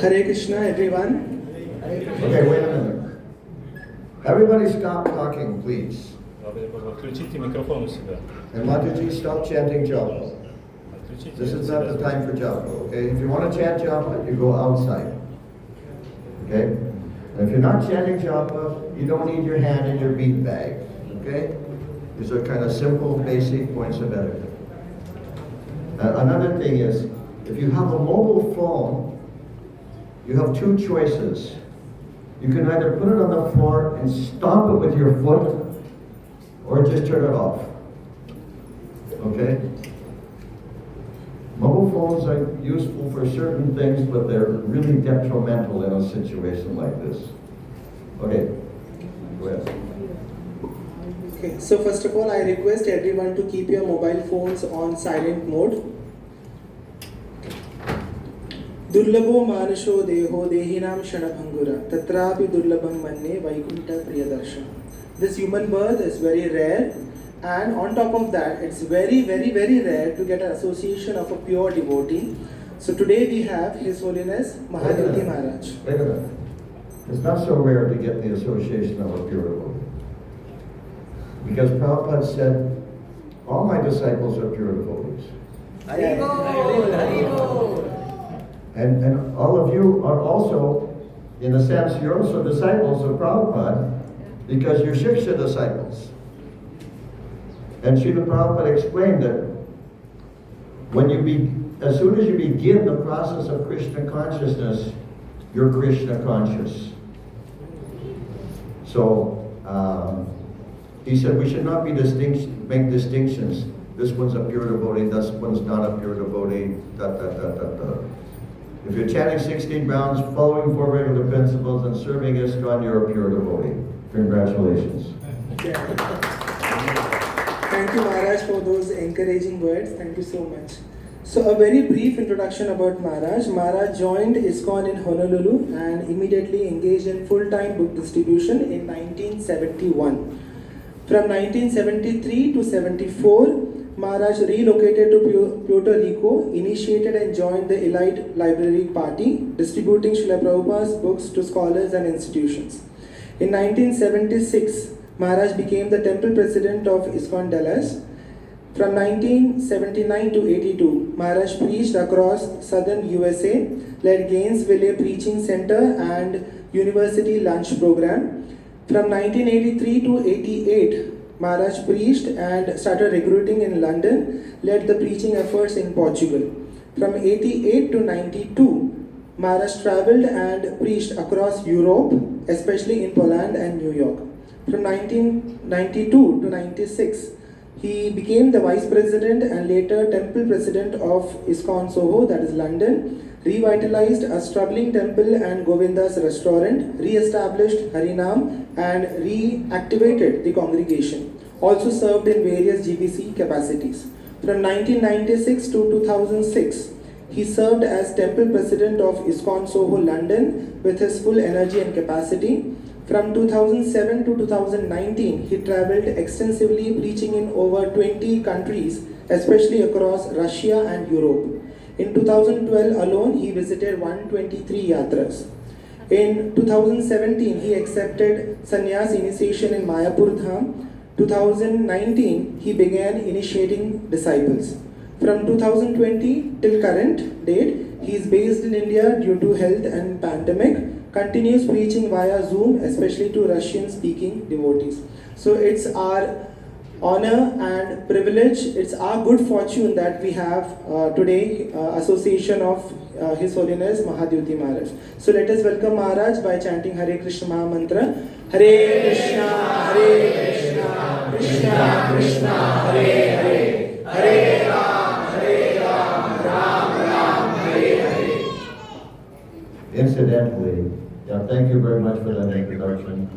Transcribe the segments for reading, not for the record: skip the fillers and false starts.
Hare Krishna, everyone. Okay, wait a minute. Everybody stop talking, please. Включите микрофон у себя. And Mahadyuti, stop chanting japa. This is not the time for japa, okay? If you want to chant japa, you go outside. Okay? And if you're not chanting japa, you don't need your hand in your bead bag. Okay? These are kind of simple, basic points of etiquette. Another thing is, if you have a mobile phone, you have two choices. You can either put it on the floor and stomp it with your foot, or just turn it off. Okay? Mobile phones are useful for certain things, but they're really detrimental in a situation like this. Okay, go ahead. Okay, so first of all, I request everyone to keep your mobile phones on silent mode. Durlabho manasho deho dehinam shanabhangura tatrapi durlabham manne vaikunta priyadarsha. This human birth is very rare, and on top of that, it's very, very, very rare to get an association of a pure devotee. So today we have His Holiness Mahadyuti Maharaj. Wait a minute. It's not so rare to get the association of a pure devotee. Because Prabhupada said, all my disciples are pure devotees. And all of you are also, in a sense, you're also disciples of Prabhupada because you're Shiksha disciples. And Srila Prabhupada explained that as soon as you begin the process of Krishna consciousness, you're Krishna conscious. So, he said we should not make distinctions. This one's a pure devotee, this one's not a pure devotee, If you're chanting 16 rounds, following 4 regular principles, and serving ISKCON, you're a pure devotee. Congratulations. Thank you, Maharaj, for those encouraging words. Thank you so much. So, a very brief introduction about Maharaj. Maharaj joined ISKCON in Honolulu and immediately engaged in full-time book distribution in 1971. From 1973 to 74, Maharaj relocated to Puerto Rico, initiated and joined the Elite Library Party, distributing Srila Prabhupada's books to scholars and institutions. In 1976, Maharaj became the temple president of ISKCON Dallas. From 1979 to 82, Maharaj preached across southern USA, led Gainesville Preaching Center and University Lunch Program. From 1983 to 88, Maharaj preached and started recruiting in London, led the preaching efforts in Portugal. From 88 to 92, Maharaj traveled and preached across Europe, especially in Poland and New York. From 1992 to 96, he became the vice president and later temple president of ISKCON Soho, that is London, revitalized a struggling temple and Govinda's restaurant, re-established Harinam and reactivated the congregation. Also served in various GBC capacities. From 1996 to 2006, he served as temple president of ISKCON Soho, London with his full energy and capacity. From 2007 to 2019, he traveled extensively preaching in over 20 countries, especially across Russia and Europe. In 2012 alone, he visited 123 yatras. In 2017, he accepted sannyas initiation in Mayapur Dham. 2019, he began initiating disciples. From 2020 till current date, he is based in India due to health and pandemic, continues preaching via Zoom, especially to Russian-speaking devotees. So it's our honor and privilege, it's our good fortune that we have today association of His Holiness Mahadyuti Maharaj. So let us welcome Maharaj by chanting Hare Krishna Maha Mantra. Hare Krishna, Krishna Krishna, Hare Hare, Hare Ram, Ram Ram, Hare Hare. Incidentally, thank you very much for that introduction.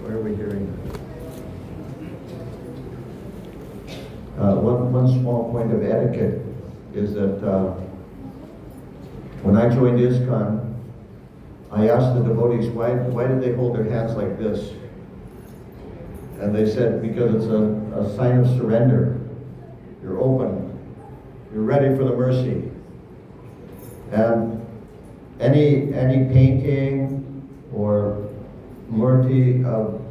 Where are we hearing? One small point of etiquette is that when I joined ISKCON, I asked the devotees, why did they hold their hands like this? And they said because it's a sign of surrender. You're open. You're ready for the mercy. And any painting or murtis of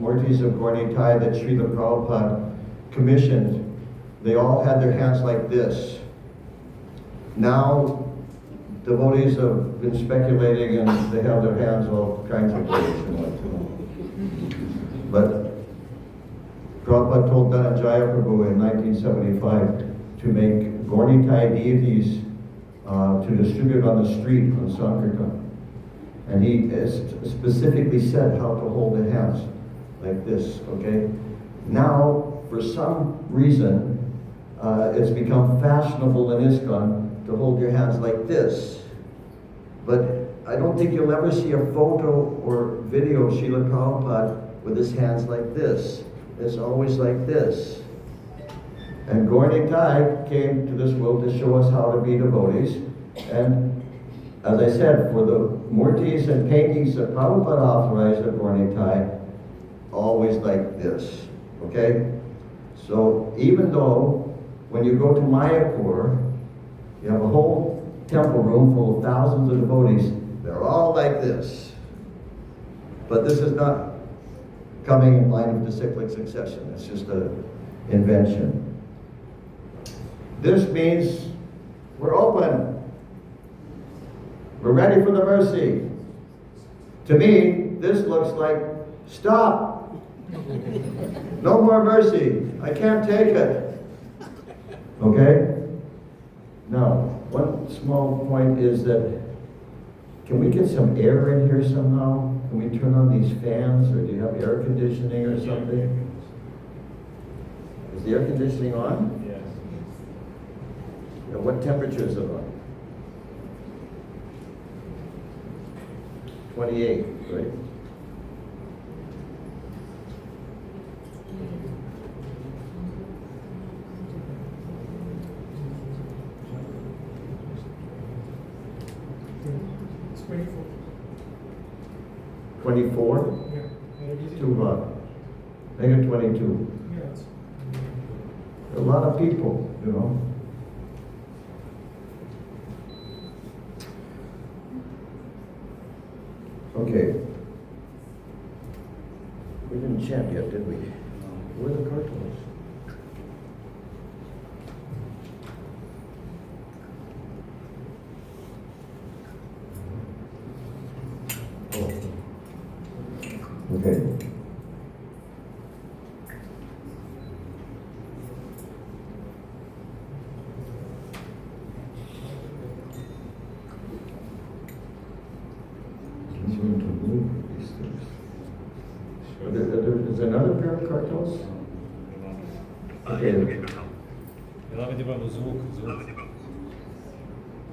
Gaura that Srila Prabhupada commissioned, they all had their hands like this. Now, devotees have been speculating and they have their hands all kinds of ways. But Prabhupada told Dhananjaya Prabhu in 1975 to make Gaura deities to distribute on the street on Sankirtan. And he specifically said how to hold the hands like this, okay? Now, for some reason, it's become fashionable in ISKCON to hold your hands like this. But I don't think you'll ever see a photo or video of Srila Prabhupada with his hands like this. It's always like this. And Gaura Nitai came to this world to show us how to be devotees. And as I said, for the murtis and paintings that Prabhupada authorized at Gaura Nitai, always like this, okay? So even though when you go to Mayapur, you have a whole temple room full of thousands of devotees, they're all like this. But this is not coming in line with the cyclic succession. It's just an invention. This means we're open. We're ready for the mercy. To me, this looks like, stop. No more mercy. I can't take it. Okay? Now, one small point is that, can we get some air in here somehow? Can we turn on these fans, or do you have air conditioning or something? Is the air conditioning on? Yes. Yeah, what temperature is it on? 28, right? It's 24. 24? Yeah. Too hot. Make it 22. Yeah. It's, A lot of people, you know. Okay. We didn't chant yet, did we? Where are the cartons? Oh. Okay. Is there another pair of cartels? Okay.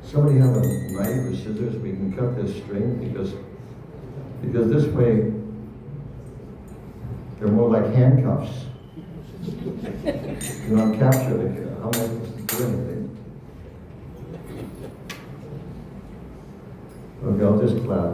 Somebody have a knife or scissors, we can cut this string because this way they're more like handcuffs. You know, I'm captured. How am I supposed to do anything? Okay, I'll just clap.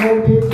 Gopi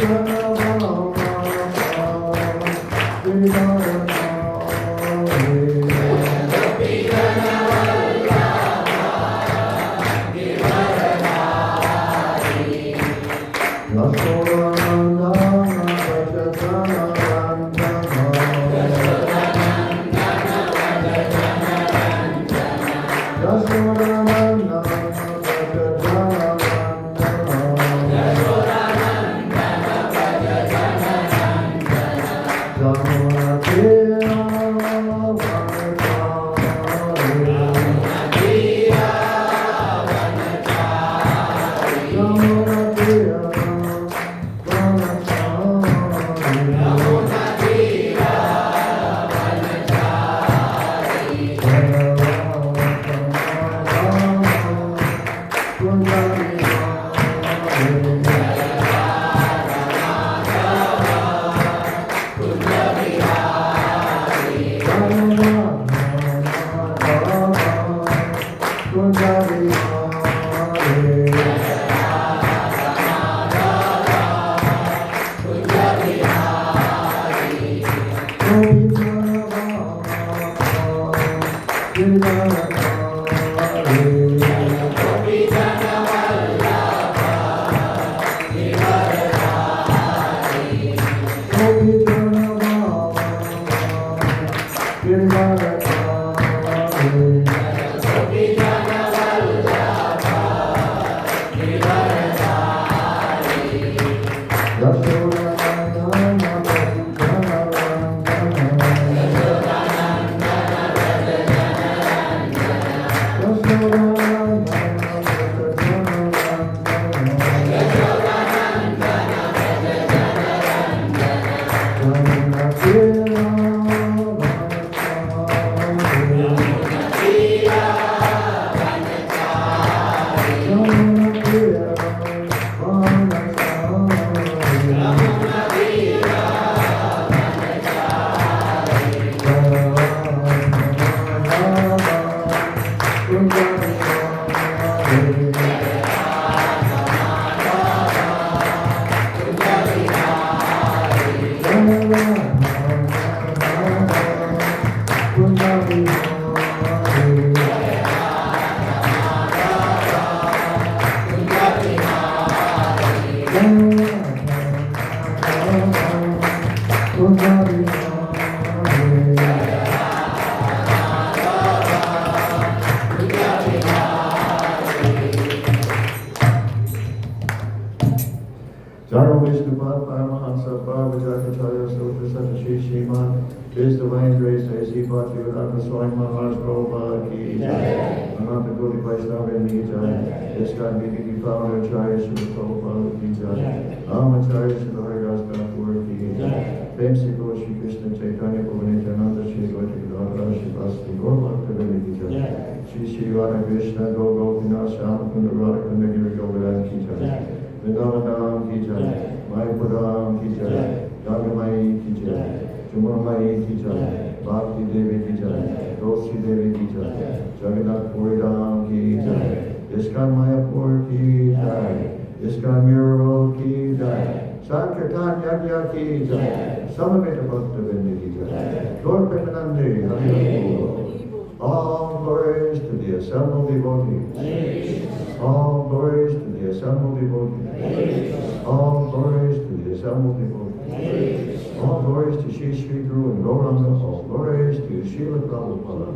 Dharma Vishnupat Paramahansa Bhagavatakacharya Sutra Satashi Shiman His Divine Grace A.C. Bhaktivedanta Swami Maharaj Prabhupada Ki Jai Ananta Koti Vaishnava Ki Jai ISKCON BDD Founder Acharya Srila Prabhupada Ki Jai Amacharya Srila Haridas Thakur Ki Jai Fancy Lord Shri Krishna Chaitanya Bhuvanityananda Shri Gauri Gadadhara Shri Vasudeva Gaur Bhaktivinoda Ki Jai Shri Shri Radha Krishna Go Gopinath Shyam Kunda Radha Kunda Giri Govardhan Ki Jai Vrindavan Ki Jai, Mayapura Ki Jai, Yagamai Ki Jai, Chumamai Ki Jai, Bhakti Devi Ki Jai, Doshi Devi Ki Jai, Jagannath Puri Dham Ki Jai, ISKCON Mayapur Ki Jai, ISKCON Miraval Ki Jai, Sankirtan Yajna Ki Jai, Samaveta Bhaktivinoda Ki Jai, Lord Premanande Haribo. All glories to the assembled devotees. All glories to the assembled devotees. All glories to the assembled devotees. All glories to Shri Shri Guru and Gauranga. All glories to Srila Prabhupada.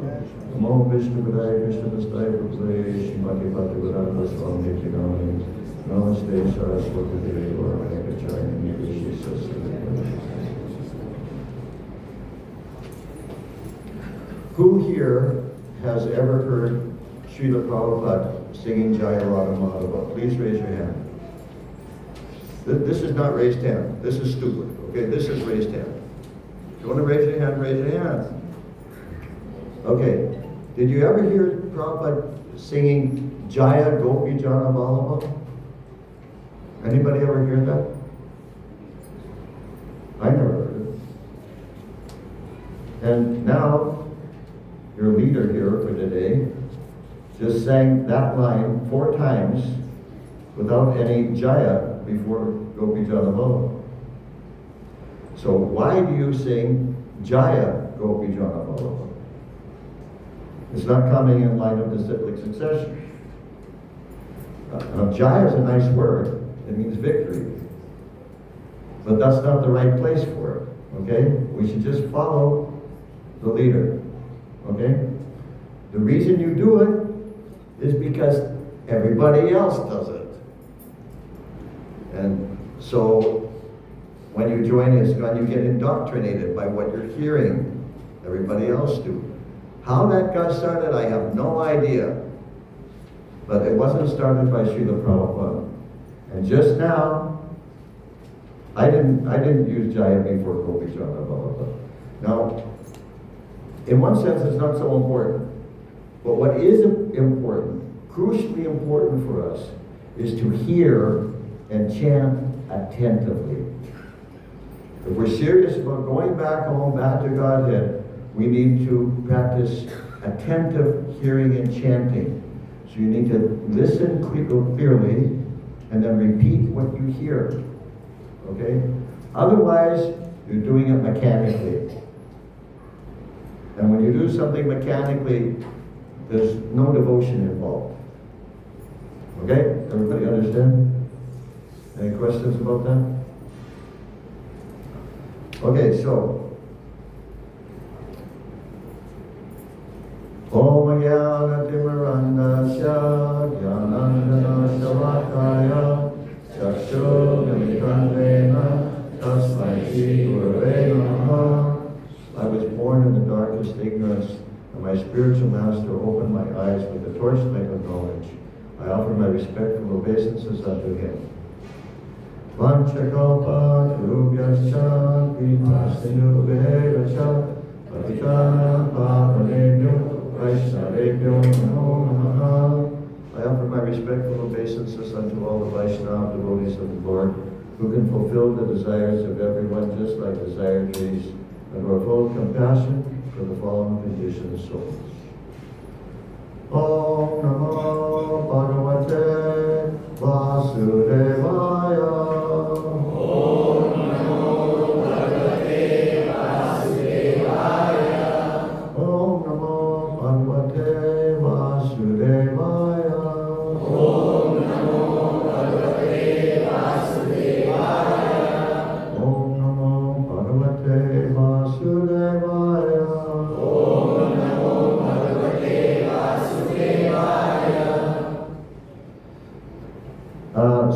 Namo Vishnu Padaya Krishna Vastaya Prabhupada Shrimati Bhaktivedanta Swami Nityananda. Namaste Saraswati Devi Gauranga Acharya Shri Sasana. Who here has ever heard Srila Prabhupada singing Jaya Radha Madhava? Please raise your hand. This is not raised hand. This is stupid. Okay, this is raised hand. If you want to raise your hand, raise your hand. Okay. Did you ever hear Prabhupada singing Jaya Gopi Jana Vallabha? Anybody ever hear that? I never heard it. And now, your leader here for today just sang that line 4 times without any Jaya before Gopi Jana Vallabha. So why do you sing Jaya Gopi Jana Vallabha? It's not coming in line of the cyclic succession. Now Jaya is a nice word. It means victory. But that's not the right place for it. Okay? We should just follow the leader. Okay? The reason you do it is because everybody else does it. And so when you join ISKCON, you get indoctrinated by what you're hearing everybody else do. How that got started, I have no idea. But it wasn't started by Srila Prabhupada. And just now, I didn't use Jaya before Gopi Jana Vallabha. Now, in one sense, it's not so important. But what is important, crucially important for us, is to hear and chant attentively. If we're serious about going back home, back to Godhead, we need to practice attentive hearing and chanting. So you need to listen clearly and then repeat what you hear. Okay? Otherwise, you're doing it mechanically. And when you do something mechanically, there's no devotion involved. Okay? Everybody understand? Any questions about that? Okay, so. Om Jnana Timirandasya Jnanandana Shavakaya Chakshurmilitanvena Tasmai Shri Gurave Namaha. I was born in the darkest ignorance, and my spiritual master opened my eyes with the torchlight of knowledge. I offer my respectful obeisances unto him. Vanchakalpa Rubhyascha Kripasinubhevacha Patitana Pavanebhyo Vaishnavebhyo Namo Namaha. I offer my respectful obeisances unto all the Vaishnava devotees of the Lord, who can fulfill the desires of everyone just like desire trees, and who are full of compassion for the fallen conditioned souls. Om Namo Bhagavate Vasudevaya. Om Namo Bhagavate Vasudevaya. Om Namo Bhagavate Vasudevaya. Om Namo Bhagavate Vasudevaya. Om Namo Bhagavate Vasudevaya. Om Namo Bhagavate Vasudevaya.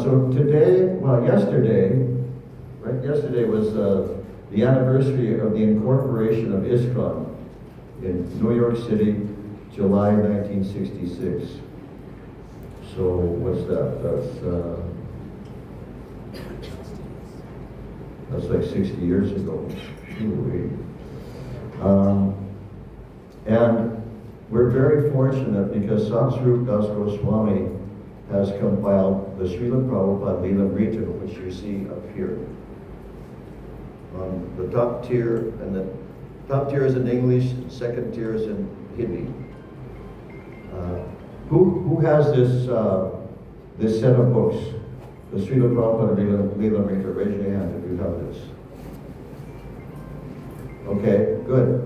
So today, well, yesterday was the anniversary of the incorporation of ISKCON in New York City, July 1966. So what's that? That's like 60 years ago. And we're very fortunate because Satsvarup Das Goswami has compiled the Srila Prabhupada Lilamrita, which you see up here. On the top tier, and the top tier is in English, second tier is in Hindi. Who has this set of books? The Srila Prabhupada Lilamrita. Raise your hand if you have this. Okay, good.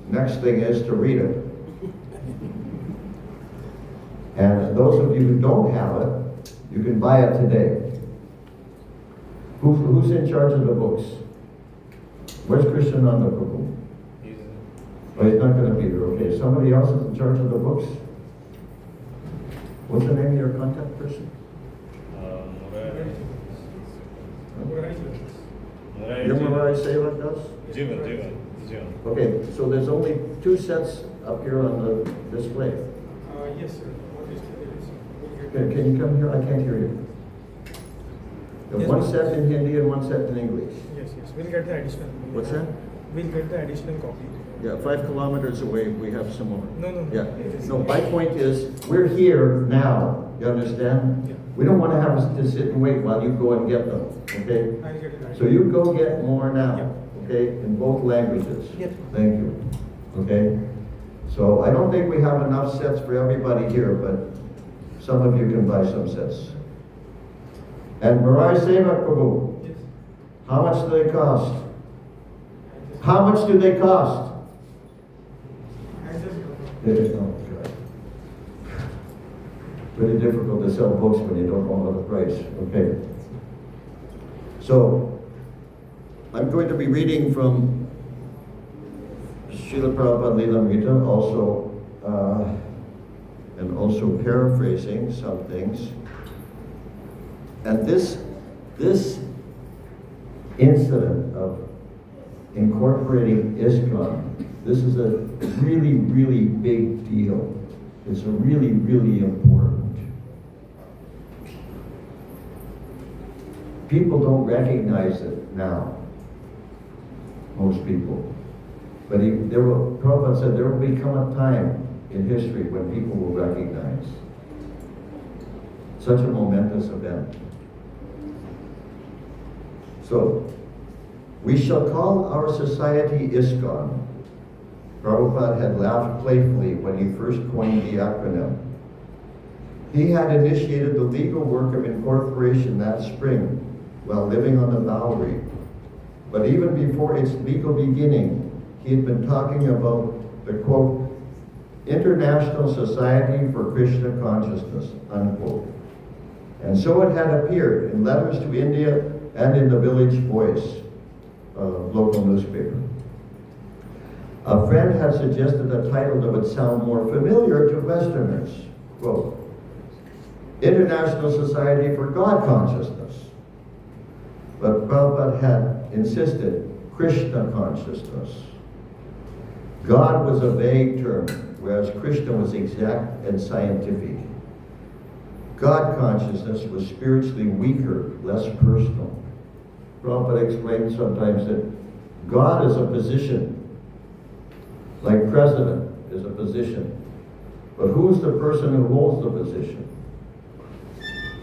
Next thing is to read it. And those of you who don't have it, you can buy it today. Who's in charge of the books? Where's Krishnananda Prabhu? Oh, he's not going to be there. Okay, somebody else is in charge of the books? What's the name of your contact person? Your Maharaja Seva does? Jivan. Okay, so there's only 2 sets up here on the display. Yes, sir. What is Can you come here? I can't hear you. There's Yes, one ma'am. set in Hindi and one set in English. Yes. We'll get the additional. What's that? We'll get the additional copy. Yeah, 5 kilometers away, we have some more. No. Yeah, no, my point is, we're here now, you understand? Yeah. We don't want to have to sit and wait while you go and get them, okay? I'll get it. So you go get more now, Yeah. okay, in both languages. Yep. Thank you, okay? So I don't think we have enough sets for everybody here, but some of you can buy some sets. And Maharaja Seva Prabhu, Yes. how much do they cost? How much do they cost? I just. Oh, God. Pretty difficult to sell books when you don't know the price. Okay. So, I'm going to be reading from Srila Prabhupada Lilamrita, and also paraphrasing some things. And this incident of incorporating ISKCON, this is a really, really big deal. It's a really, really important. People don't recognize it now, most people. But Prabhupada said there will become a time in history when people will recognize such a momentous event. So, we shall call our society ISKCON. Prabhupada had laughed playfully when he first coined the acronym. He had initiated the legal work of incorporation that spring while living on the Bowery. But even before its legal beginning, he had been talking about the quote, International Society for Krishna Consciousness, unquote. And so it had appeared in letters to India and in the Village Voice, a local newspaper. A friend had suggested a title that would sound more familiar to Westerners. Quote, International Society for God Consciousness. But Prabhupada had insisted, Krishna Consciousness. God was a vague term, whereas Krishna was exact and scientific. God consciousness was spiritually weaker, less personal. Prabhupada explained sometimes that God is a position, like president is a position. But who's the person who holds the position?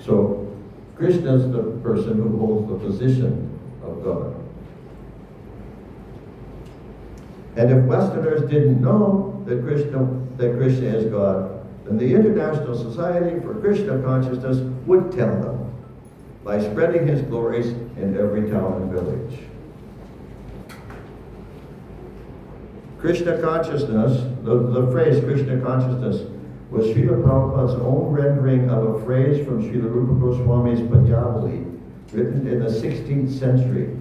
So Krishna is the person who holds the position of God. And if Westerners didn't know that Krishna is God, then the International Society for Krishna Consciousness would tell them by spreading his glories in every town and village. Krishna consciousness, the phrase Krishna consciousness, was Srila Prabhupada's own rendering of a phrase from Srila Rupa Goswami's Padyavali, written in the 16th century.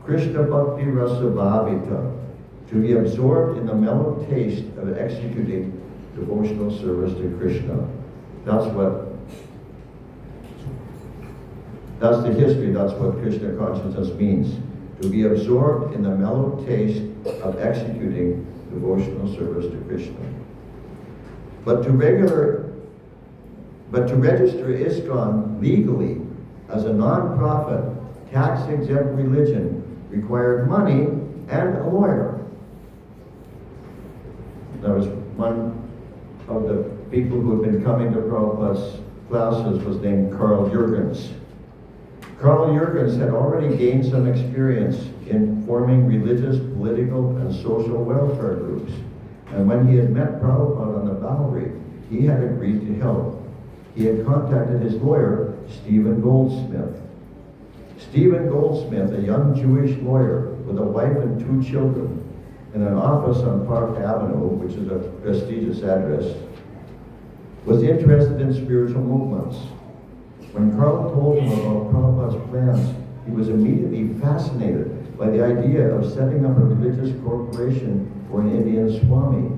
Krishna Bhakti Rasa Bhavita, to be absorbed in the mellow taste of executing devotional service to Krishna. That's the history, that's what Krishna consciousness means. To be absorbed in the mellow taste of executing devotional service to Krishna. But to register ISKCON legally as a non-profit, tax-exempt religion required money and a lawyer. There was one of the people who had been coming to Prabhupada's classes was named Carl Jurgens. Carl Jurgens had already gained some experience in forming religious, political, and social welfare groups. And when he had met Prabhupada on the Bowery, he had agreed to help. He had contacted his lawyer, Stephen Goldsmith. Stephen Goldsmith, a young Jewish lawyer with a wife and 2 children, in an office on Park Avenue, which is a prestigious address, was interested in spiritual movements. When Carl told him about Prabhupada's plans, he was immediately fascinated by the idea of setting up a religious corporation for an Indian Swami.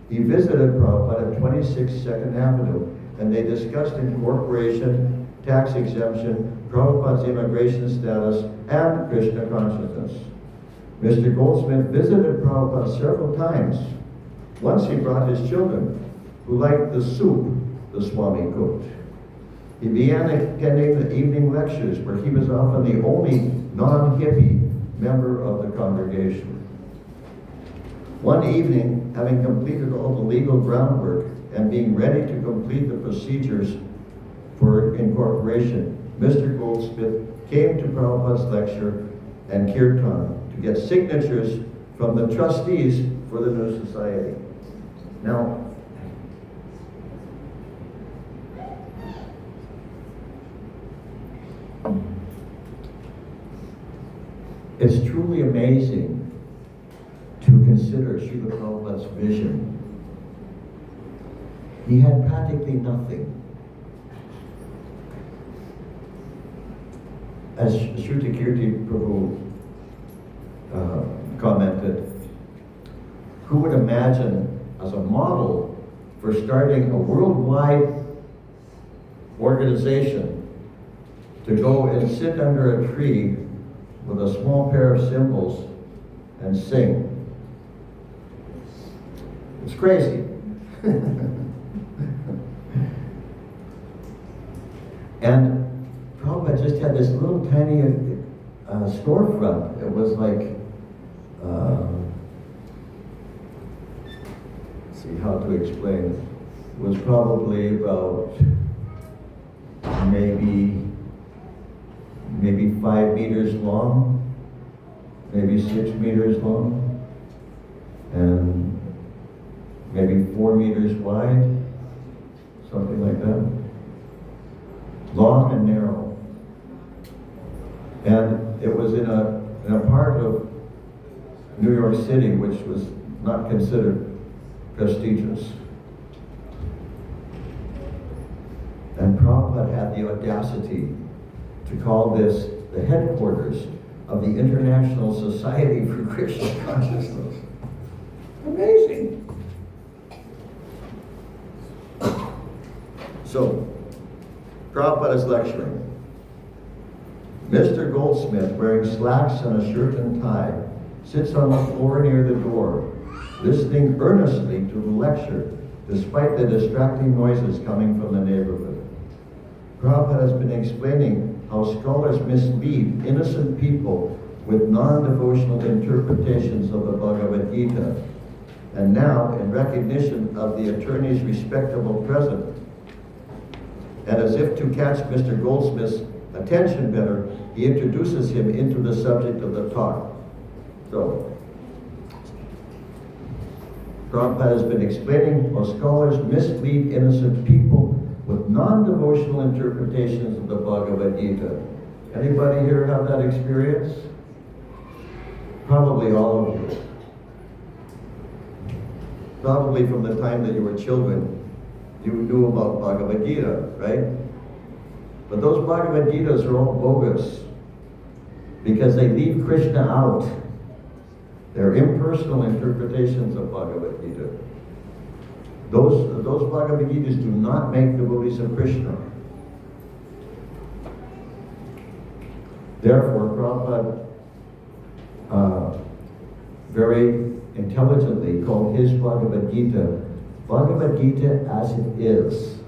He visited Prabhupada at 26 2nd Avenue, and they discussed incorporation, tax exemption, Prabhupada's immigration status, and Krishna consciousness. Mr. Goldsmith visited Prabhupada several times. Once he brought his children, who liked the soup the Swami cooked. He began attending the evening lectures, where he was often the only non-hippie member of the congregation. One evening, having completed all the legal groundwork and being ready to complete the procedures for incorporation, Mr. Goldsmith came to Prabhupada's lecture and kirtan to get signatures from the trustees for the new society. Now, it's truly amazing to consider Srila Prabhupada's vision. He had practically nothing. As Shruti Kirti Prabhu commented, who would imagine as a model for starting a worldwide organization to go and sit under a tree with a small pair of cymbals and sing? It's crazy. And Prabhupada just had this little tiny storefront. It was like, let's see how to explain it. It was probably about maybe 5 meters long, maybe 6 meters long, and maybe 4 meters wide, something like that. Long and narrow. And it was in a part of New York City which was not considered prestigious. And Prabhupada had the audacity to call this the headquarters of the International Society for Krishna Consciousness. Amazing. So, Prabhupada is lecturing. Mr. Goldsmith, wearing slacks and a shirt and tie, sits on the floor near the door, listening earnestly to the lecture, despite the distracting noises coming from the neighborhood. Prabhupada has been explaining how scholars mislead innocent people with non-devotional interpretations of the Bhagavad Gita. And now, in recognition of the attorney's respectable presence, and as if to catch Mr. Goldsmith's attention better, he introduces him into the subject of the talk. So, Prabhupada has been explaining how scholars mislead innocent people with non-devotional interpretations of the Bhagavad Gita. Anybody here have that experience? Probably all of you. Probably from the time that you were children, you knew about Bhagavad Gita, right? But those Bhagavad Gitas are all bogus because they leave Krishna out. They're impersonal interpretations of Bhagavad Gita. Those Bhagavad Gitas do not make devotees of Krishna. Therefore, Prabhupada very intelligently called his Bhagavad Gita as it is,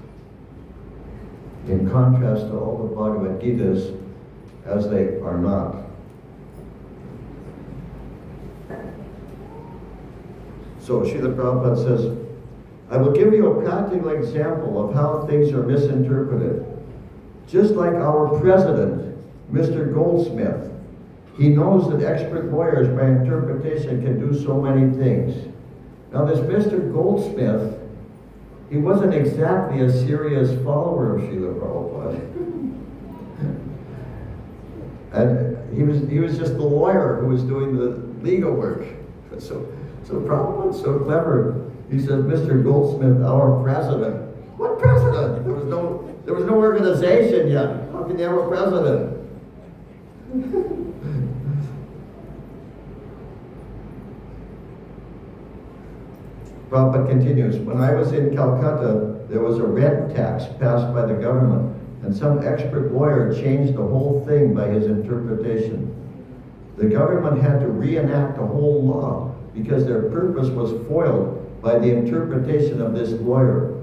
in contrast to all the Bhagavad Gitas as they are not. So Srila Prabhupada says, I will give you a practical example of how things are misinterpreted. Just like our president, Mr. Goldsmith, he knows that expert lawyers by interpretation can do so many things. Now this Mr. Goldsmith, he wasn't exactly a serious follower of Srila Prabhupada. And he was just the lawyer who was doing the legal work. So Prabhupada's so clever. He said, Mr. Goldsmith, our president. What president? There was no organization yet. How can you have a president? Prabhupada continues, when I was in Calcutta, there was a rent tax passed by the government, and some expert lawyer changed the whole thing by his interpretation. The government had to reenact the whole law because their purpose was foiled by the interpretation of this lawyer.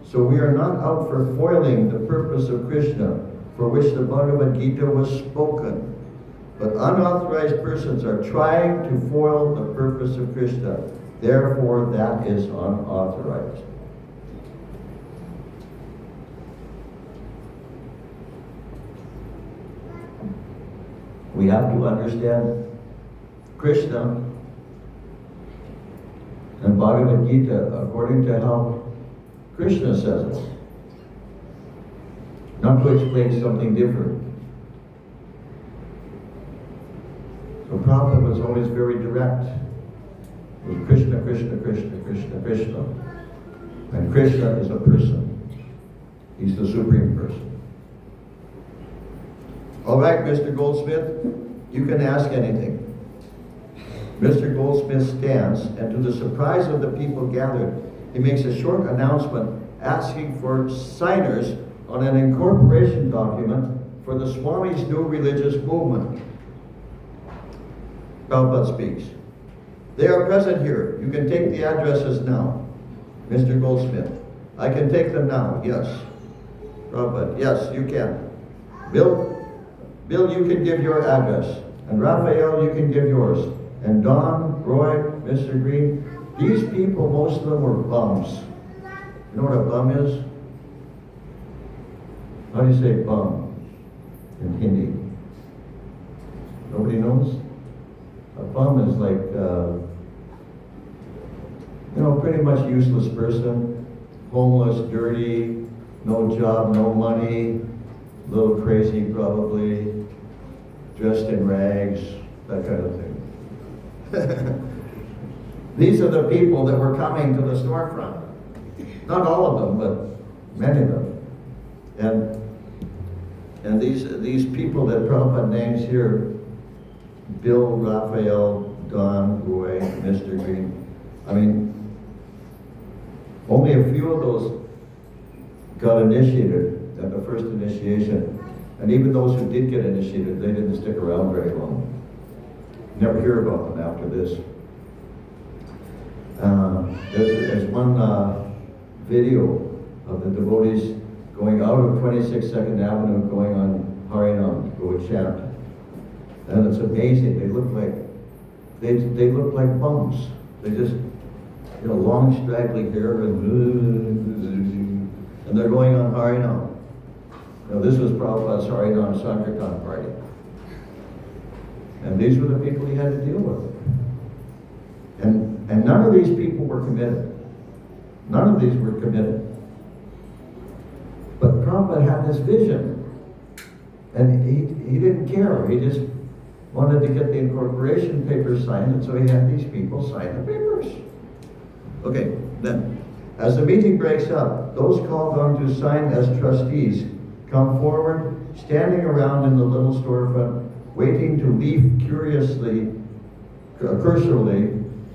So we are not out for foiling the purpose of Krishna, for which the Bhagavad Gita was spoken. But unauthorized persons are trying to foil the purpose of Krishna. Therefore, that is unauthorized. We have to understand Krishna and Bhagavad Gita according to how Krishna says it, not to explain something different. So Prabhupada was always very direct. It was Krishna, Krishna, Krishna, Krishna, Krishna. And Krishna is a person. He's the supreme person. All right, Mr. Goldsmith, you can ask anything. Mr. Goldsmith stands, and to the surprise of the people gathered, he makes a short announcement asking for signers on an incorporation document for the Swami's new religious movement. Prabhupada speaks. They are present here. You can take the addresses now. Mr. Goldsmith. I can take them now, yes. Prabhupada, yes, you can. Bill, you can give your address. And Raphael, you can give yours. And Don, Roy, Mr. Green, these people, most of them were bums. You know what a bum is? How do you say bum in Hindi? Nobody knows? A bum is like, pretty much useless person, homeless, dirty, no job, no money, a little crazy probably, dressed in rags, that kind of thing. These are the people that were coming to the storefront. Not all of them, but many of them. And these people that Prabhupada names here, Bill, Raphael, Don, Roy, Mr. Green, I mean, only a few of those got initiated at the first initiation. And even those who did get initiated, they didn't stick around very long. Never hear about them after this. There's one video of the devotees going out of 26th 2nd Avenue, going on Harinam to go chant. And it's amazing. They look like bums. They just, long straggly hair and they're going on Harinam. Now this was Prabhupada's Harinam Sankirtan party. And these were the people he had to deal with. And none of these people were committed. None of these were committed. But Prabhupada had this vision. And he didn't care. He just wanted to get the incorporation papers signed, and so he had these people sign the papers. Okay, then, as the meeting breaks up, those called on to sign as trustees come forward, standing around in the little storefront, waiting to leaf cursorily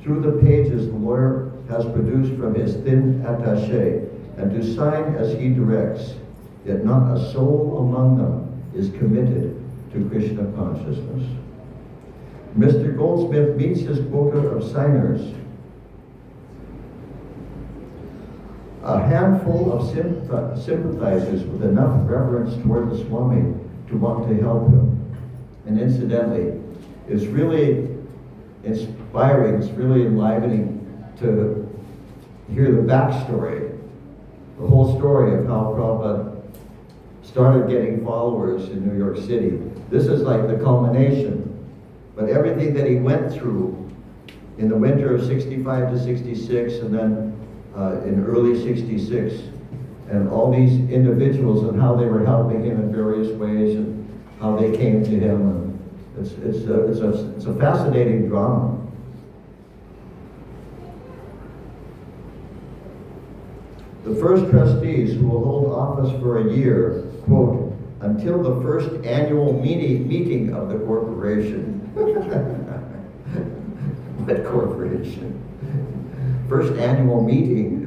through the pages the lawyer has produced from his thin attaché, and to sign as he directs. Yet not a soul among them is committed to Krishna consciousness. Mr. Goldsmith meets his quota of signers. A handful of sympathizers with enough reverence toward the Swami to want to help him. And incidentally, it's really inspiring, it's really enlivening to hear the backstory, the whole story of how Prabhupada started getting followers in New York City. This is like the culmination. But everything that he went through in the winter of 65 to 66, and then in early 66, and all these individuals and how they were helping him in various ways, and how they came to him. And it's a fascinating drama. The first trustees, who will hold office for a year, quote, until the first annual meeting of the corporation. What corporation? First annual meeting,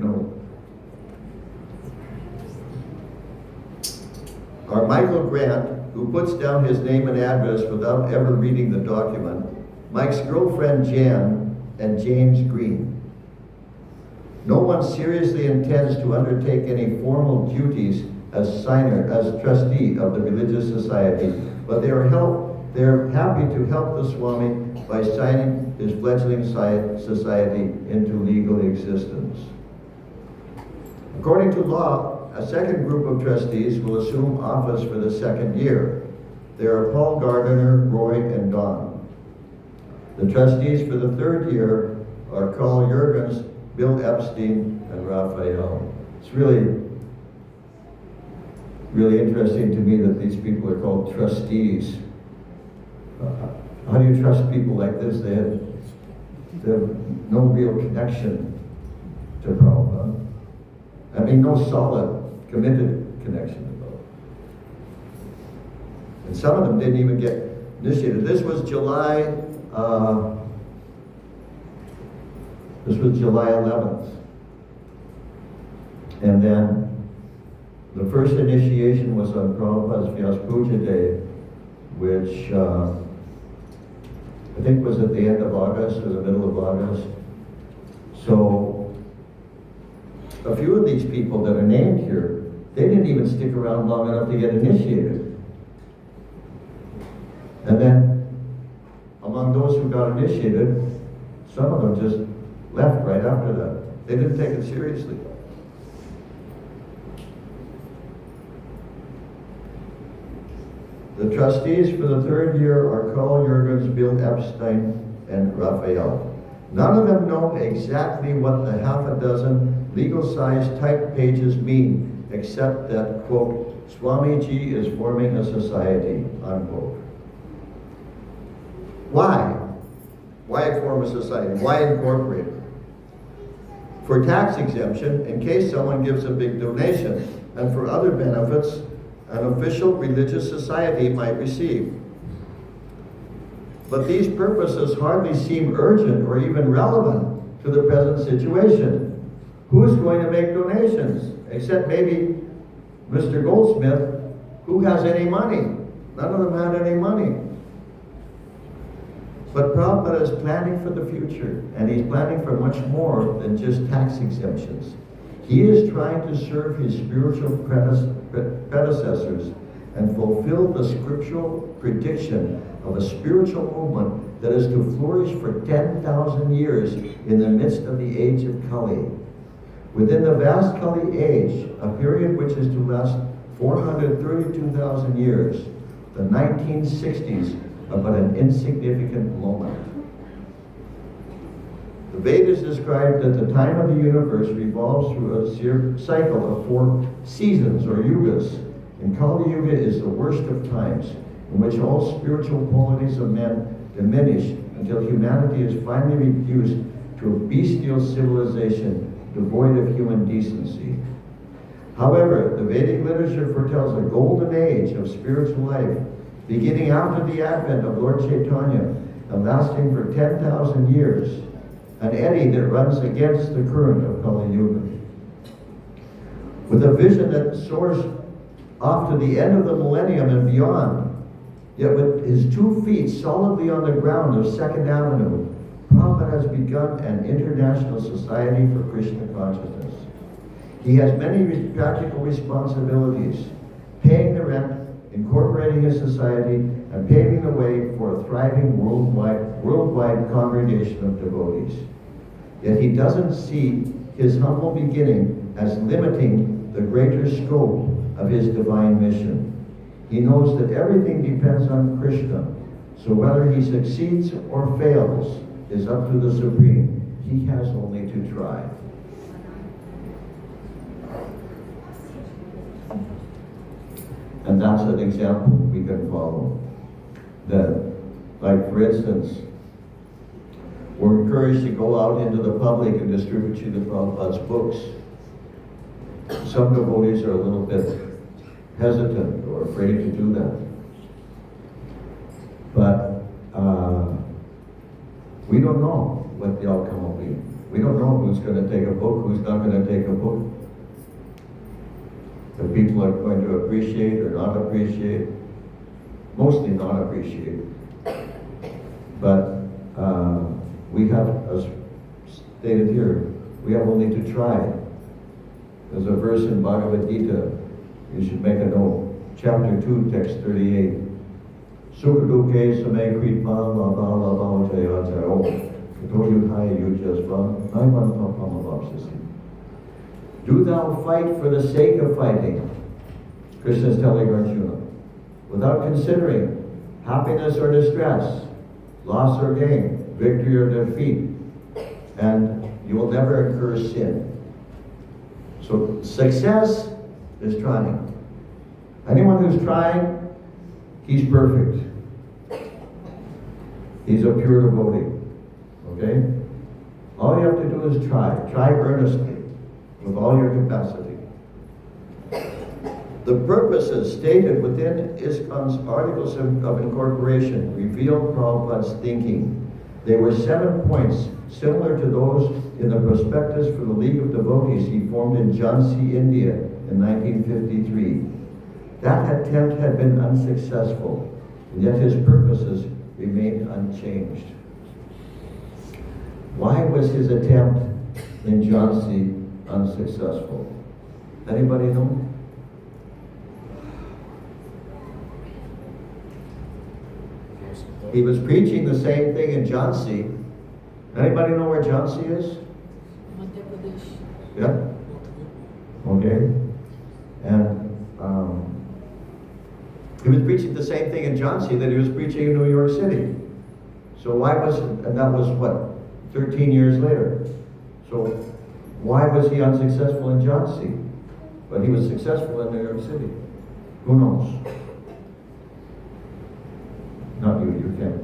Our Michael Grant, who puts down his name and address without ever reading the document, Mike's girlfriend Jan, and James Green. No one seriously intends to undertake any formal duties as trustee of the religious society, but they're happy to help the Swami by signing his fledgling society into legal existence. According to law, a second group of trustees will assume office for the second year. They are Paul Gardiner, Roy, and Don. The trustees for the third year are Carl Jurgens, Bill Epstein, and Raphael. It's really interesting to me that these people are called trustees. How do you trust people like this? They have no real connection to Prabhupada. I mean, no solid, committed connection to Prabhupada. And some of them didn't even get initiated. This was July 11th. And then the first initiation was on Prabhupada's Vyas Puja Day, which I think was at the end of August or the middle of August. So a few of these people that are named here, they didn't even stick around long enough to get initiated. And then among those who got initiated, some of them just left right after that. They didn't take it seriously. The trustees for the third year are Carl Jurgens, Bill Epstein, and Raphael. None of them know exactly what the half a dozen legal-sized typed pages mean, except that, quote, Swamiji is forming a society, unquote. Why? Why form a society? Why incorporate it? for tax exemption in case someone gives a big donation, and for other benefits an official religious society might receive. But these purposes hardly seem urgent or even relevant to the present situation. Who's going to make donations? Except maybe Mr. Goldsmith, who has any money? None of them had any money. But Prabhupada is planning for the future, and he's planning for much more than just tax exemptions. He is trying to serve his spiritual predecessors and fulfill the scriptural prediction of a spiritual movement that is to flourish for 10,000 years in the midst of the age of Kali. Within the vast Kali age, a period which is to last 432,000 years, the 1960s are but an insignificant moment. The Vedas describe that the time of the universe revolves through a cycle of 4 seasons or yugas, and Kali Yuga is the worst of times, in which all spiritual qualities of men diminish until humanity is finally reduced to a bestial civilization devoid of human decency. However, the Vedic literature foretells a golden age of spiritual life, beginning after the advent of Lord Chaitanya and lasting for 10,000 years, an eddy that runs against the current of Kali Yuga. With a vision that soars off to the end of the millennium and beyond, yet with his 2 feet solidly on the ground of 2nd Avenue, Prabhupada has begun an international society for Krishna consciousness. He has many practical responsibilities, paying the rent, incorporating his society, and paving the way for a thriving worldwide congregation of devotees. Yet he doesn't see his humble beginning as limiting the greater scope of his divine mission. He knows that everything depends on Krishna, so whether he succeeds or fails is up to the Supreme. He has only to try. And that's an example we can follow. That, like for instance, we're encouraged to go out into the public and distribute Srila Prabhupada's books. Some devotees are a little bit hesitant or afraid to do that. But we don't know what the outcome will be. We don't know who's going to take a book, who's not going to take a book. If people are going to appreciate or not appreciate, mostly not appreciate. But we have, as stated here, we have only to try. There's a verse in Bhagavad Gita, you should make a note, chapter 2, text 38. Sukhaduke same kripa lava lava jaya jayo, katoyudhaya yujasva, naivan papamavapsasi. Do thou fight for the sake of fighting, Krishna is telling Arjuna, without considering happiness or distress, loss or gain, victory or defeat, and you will never incur sin. So success is trying. Anyone who's trying, he's perfect. He's a pure devotee. Okay? All you have to do is try. Try earnestly, with all your capacity. The purposes stated within ISKCON's Articles of Incorporation reveal Prabhupada's thinking. They were 7 points, similar to those in the prospectus for the League of Devotees he formed in Jhansi, India in 1953. That attempt had been unsuccessful, and yet his purposes remained unchanged. Why was his attempt in Jhansi unsuccessful? Anybody know? He was preaching the same thing in Jhansi. Anybody know where Jhansi is? Madhya Pradesh. Yeah? Okay. And he was preaching the same thing in Jhansi that he was preaching in New York City. So why was, and that was what, 13 years later. So why was he unsuccessful in Jhansi? But he was successful in New York City. Who knows? Not you, you can't.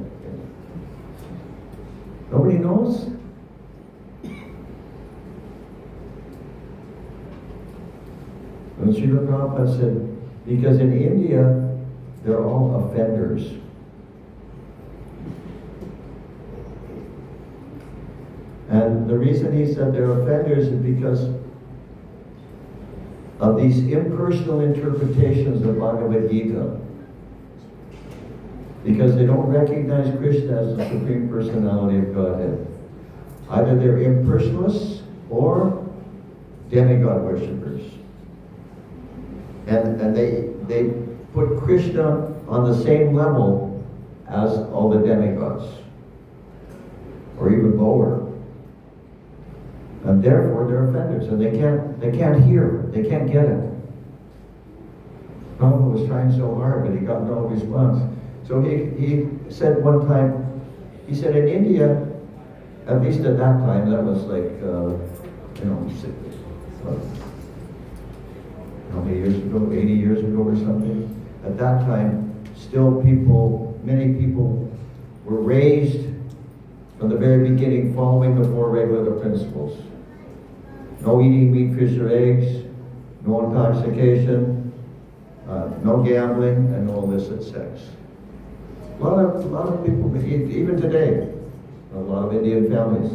Nobody knows? And Srila Prabhupada said, because in India, they're all offenders. And the reason he said they're offenders is because of these impersonal interpretations of Bhagavad Gita. Because they don't recognize Krishna as the Supreme Personality of Godhead. Either they're impersonalists or demigod worshippers. And they put Krishna on the same level as all the demigods, or even lower. And therefore they're offenders, and they can't hear, they can't get it. Prabhupada was trying so hard, but he got no response. So he said one time, he said in India, at least at that time, that was like, how many years ago, 80 years ago or something. At that time, still many people were raised from the very beginning following the four regular principles. No eating meat, fish, or eggs, no intoxication, no gambling, and no illicit sex. A lot of people, even today, a lot of Indian families,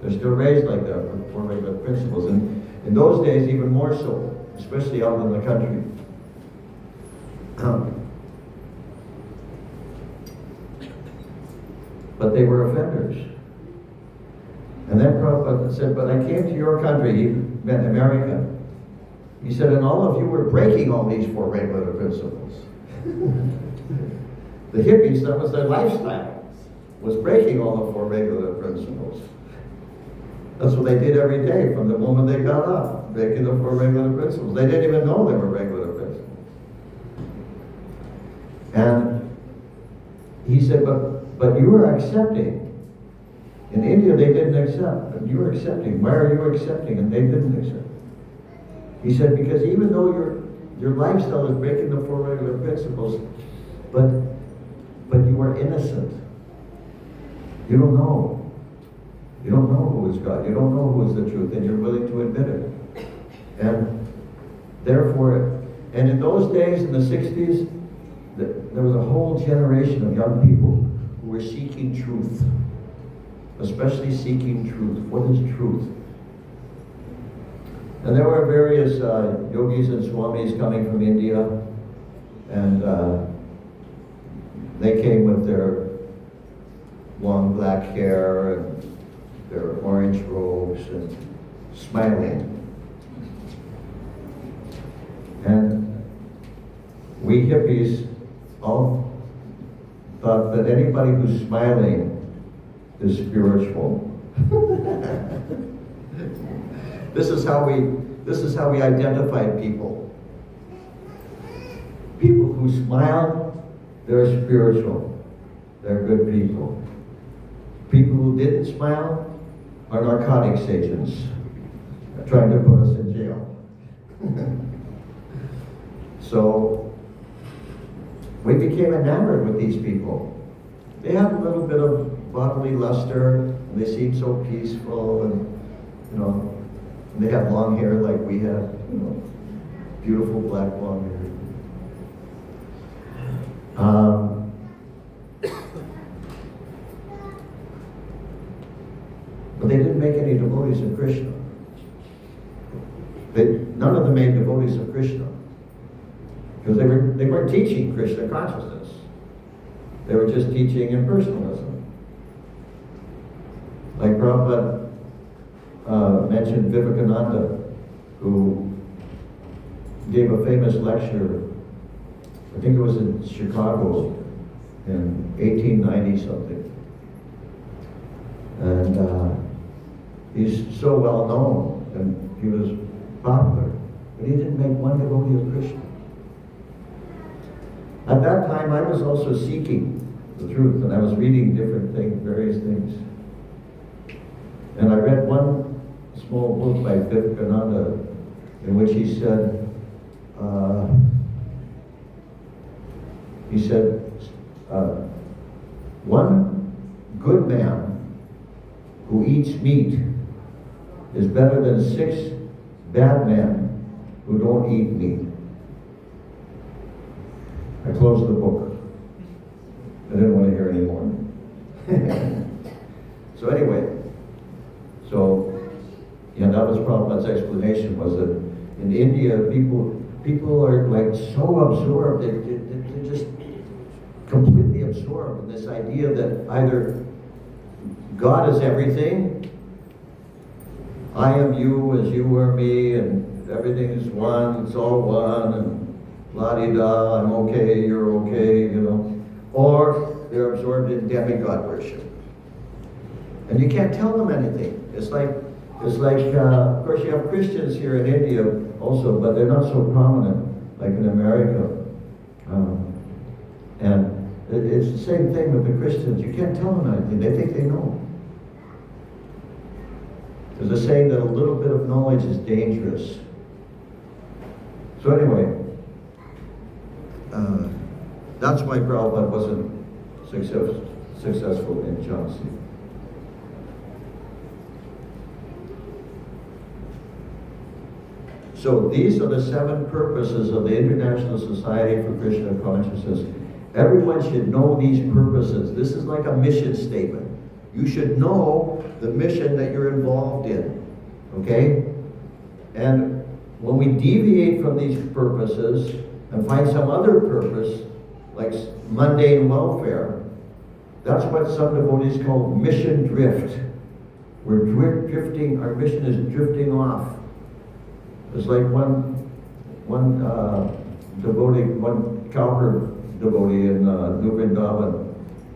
they're still raised like that with four regular principles. And in those days, even more so, especially out in the country. But they were offenders. And then Prabhupada said, but I came to your country, he meant America. He said, and all of you were breaking all these four regular principles. The hippies, that was their lifestyle, was breaking all the four regular principles. That's what they did every day from the moment they got up, breaking the four regular principles. They didn't even know they were regular principles. And he said, but you are accepting. In India, they didn't accept, but you are accepting. Why are you accepting and they didn't accept? He said, because even though your lifestyle is breaking the four regular principles, but you are innocent. You don't know. You don't know who is God. You don't know who is the truth, and you're willing to admit it. And therefore, and in those days, in the 60s, there was a whole generation of young people who were seeking truth. Especially seeking truth. What is truth? And there were various yogis and swamis coming from India, and they came with their long black hair and their orange robes and smiling. And we hippies all thought that anybody who's smiling is spiritual. This is how we identified people. People who smile, they're spiritual. They're good people. People who didn't smile are narcotics agents trying to put us in jail. So we became enamored with these people. They had a little bit of bodily luster, and they seemed so peaceful, and they had long hair like we had, beautiful black long hair. But they didn't make any devotees of Krishna. None of them made devotees of Krishna. Because they weren't teaching Krishna consciousness. They were just teaching impersonalism. Like Prabhupada mentioned Vivekananda, who gave a famous lecture, I think it was in Chicago in 1890 something. And he's so well known, and he was popular, but he didn't make one devotee of Krishna. At that time, I was also seeking the truth, and I was reading different things, various things. And I read one small book by Vivekananda in which he said, one good man who eats meat is better than 6 bad men who don't eat meat. I closed the book. I didn't want to hear any more. So anyway, that was Prabhupada's explanation, was that in India, people are like so absorbed, they're just completely absorbed in this idea that either God is everything, I am you as you are me, and everything is one, it's all one, and la-di-da, I'm okay, you're okay, or they're absorbed in demigod worship. And you can't tell them anything. It's like, of course you have Christians here in India also, but they're not so prominent like in America. And it's the same thing with the Christians. You can't tell them anything. They think they know. There's a saying that a little bit of knowledge is dangerous. So anyway, that's why Prabhupada wasn't successful in Jhansi. So these are the 7 purposes of the International Society for Krishna Consciousness. Everyone should know these purposes. This is like a mission statement. You should know the mission that you're involved in, okay? And when we deviate from these purposes and find some other purpose, like mundane welfare, that's what some devotees call mission drift. We're drifting, our mission is drifting off. It's like one devotee, one cowherd devotee in New Vrindavan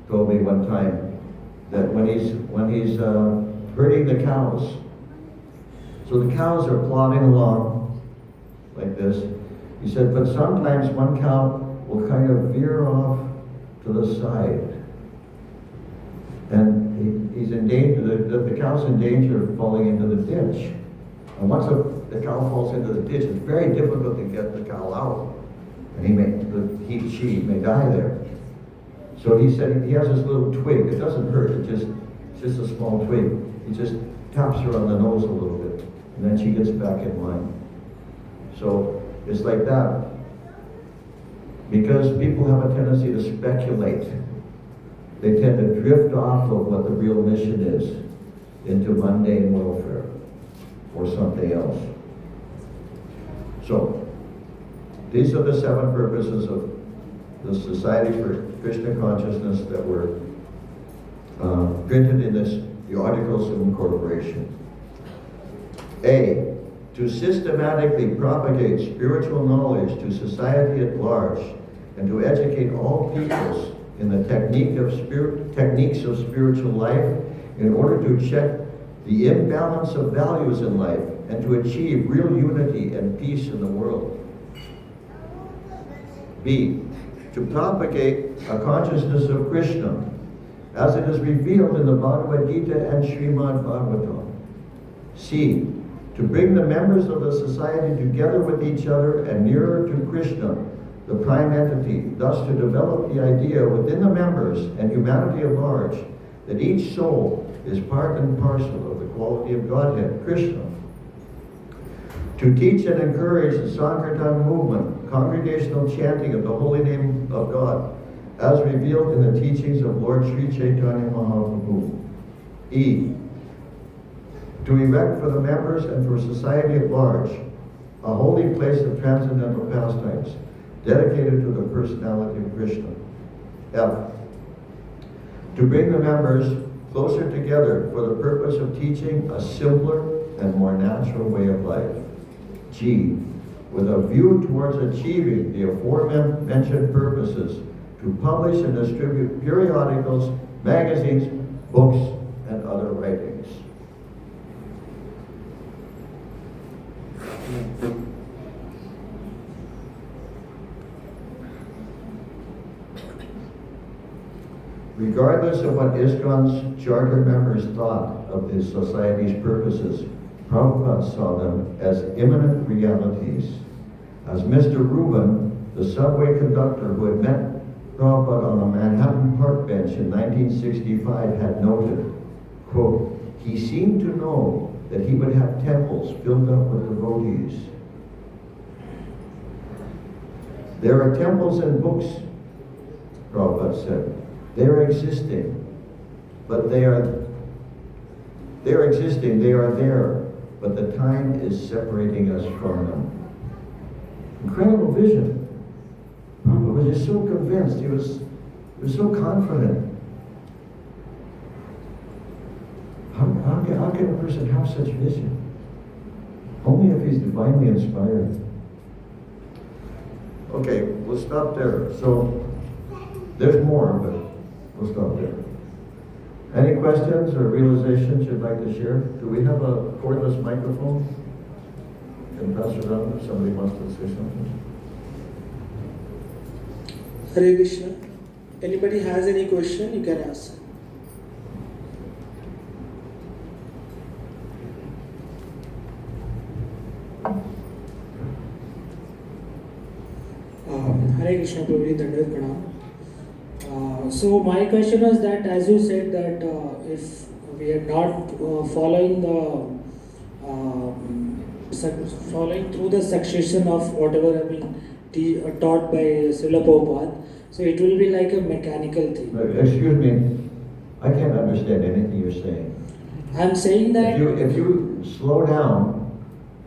told me one time that when he's herding the cows, so the cows are plodding along like this. He said, but sometimes one cow will kind of veer off to the side, and he's in danger. The cow's in danger of falling into the ditch. And once the cow falls into the ditch, it's very difficult to get the cow out, and she may die there. So he said he has this little twig. It doesn't hurt. It's just a small twig. He just taps her on the nose a little bit, and then she gets back in line. So it's like that. Because people have a tendency to speculate. They tend to drift off of what the real mission is into mundane welfare or something else. So, these are the 7 purposes of the Society for Krishna Consciousness that were printed in the Articles of Incorporation. A, to systematically propagate spiritual knowledge to society at large and to educate all peoples in the techniques of spiritual life in order to check the imbalance of values in life and to achieve real unity and peace in the world. B, to propagate a consciousness of Krishna as it is revealed in the Bhagavad Gita and Srimad Bhagavatam. C, to bring the members of the society together with each other and nearer to Krishna, the prime entity, thus to develop the idea within the members and humanity at large that each soul is part and parcel of the quality of Godhead, Krishna. To teach and encourage the Sankirtan movement, congregational chanting of the holy name of God, as revealed in the teachings of Lord Sri Chaitanya Mahaprabhu. E, to erect for the members and for society at large a holy place of transcendental pastimes dedicated to the personality of Krishna. F, to bring the members closer together for the purpose of teaching a simpler and more natural way of life. G, with a view towards achieving the aforementioned purposes, to publish and distribute periodicals, magazines, books, and other writings. Regardless of what ISKCON's charter members thought of the Society's purposes, Prabhupada saw them as imminent realities. As Mr. Rubin, the subway conductor who had met Prabhupada on a Manhattan park bench in 1965 had noted, quote, he seemed to know that he would have temples filled up with devotees. There are temples and books, Prabhupada said. They're existing. But they're existing, they are there. But the time is separating us from them. Incredible vision. Prabhupada was just so convinced, he was so confident. How can a person have such vision? Only if he's divinely inspired. Okay, we'll stop there. So, there's more, but we'll stop there. Any questions or realizations you'd like to share? Do we have a cordless microphone? Can pass it around if somebody wants to say something? Hare Krishna. Anybody has any question, you can ask. Hare Krishna, Prabhuji, Dandavat Pranam. So my question was that, as you said that if we are not following following through the succession of whatever have been taught by Srila Prabhupada, so it will be like a mechanical thing. Excuse me, I can't understand anything you're saying. I'm saying that... If you slow down,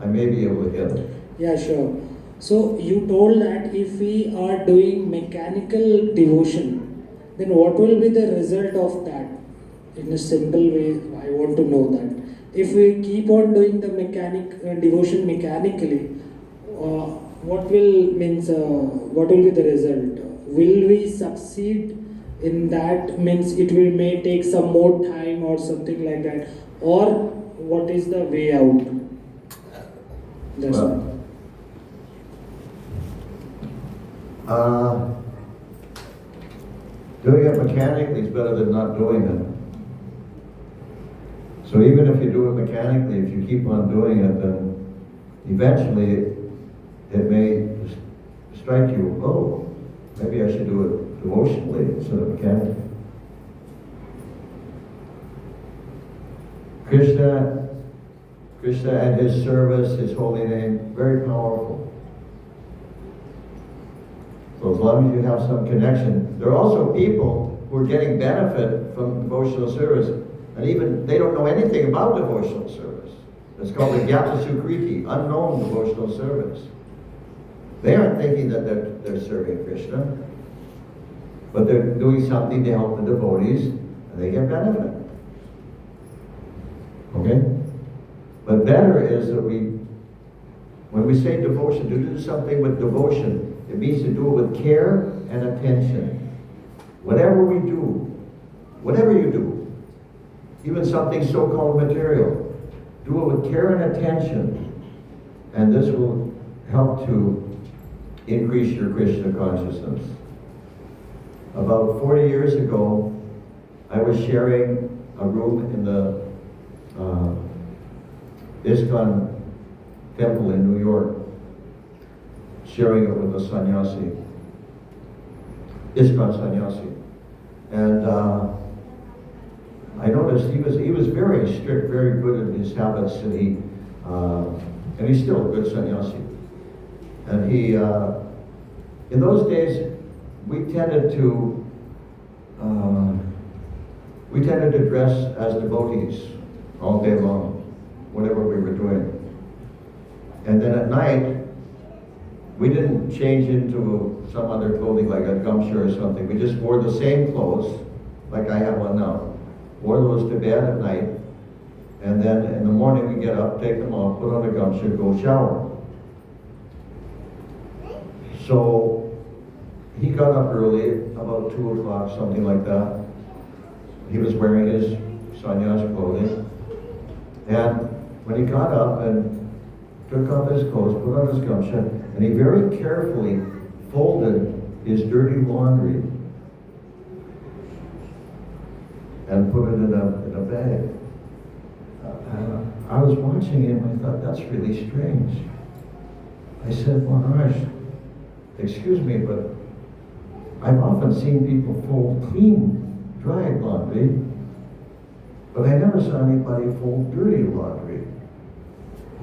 I may be able to get it. Yeah, sure. So you told that if we are doing mechanical devotion, then what will be the result of that? In a simple way, I want to know that. If we keep on doing the devotion mechanically, what will be the result? Will we succeed in that? Means it may take some more time or something like that, or what is the way out? That's all. Doing it mechanically is better than not doing it. So even if you do it mechanically, if you keep on doing it, then eventually it may strike you, oh, maybe I should do it devotionally instead of mechanically. Krishna and his service, his holy name, very powerful. So as long as you have some connection, there are also people who are getting benefit from devotional service, and even they don't know anything about devotional service. It's called the Gyata Sukriti, unknown devotional service. They aren't thinking that they're serving Krishna, but they're doing something to help the devotees, and they get benefit. Okay? But better is that when we say devotion, to do something with devotion, it means to do it with care and attention. Whatever we do, whatever you do, even something so-called material, do it with care and attention, and this will help to increase your Krishna consciousness. About 40 years ago, I was sharing a room in the ISKCON temple in New York, sharing it with a sannyasi, ISKCON sannyasi. And I noticed he was very strict, very good in his habits, and he's still a good sannyasi. And he, in those days, we tended to dress as devotees all day long, whatever we were doing. And then at night, we didn't change into some other clothing like a gumshoe or something. We just wore the same clothes, like I have on now. Wore those to bed at night, and then in the morning we get up, take them off, put on a gumshoe, go shower. So he got up early, about 2 o'clock, something like that. He was wearing his sannyas clothing. And when he got up and took off his clothes, put on his gumshoe, and he very carefully folded his dirty laundry and put it in a bag. I was watching him, I thought, that's really strange. I said, Maharaj, excuse me, but I've often seen people fold clean, dry laundry, but I never saw anybody fold dirty laundry.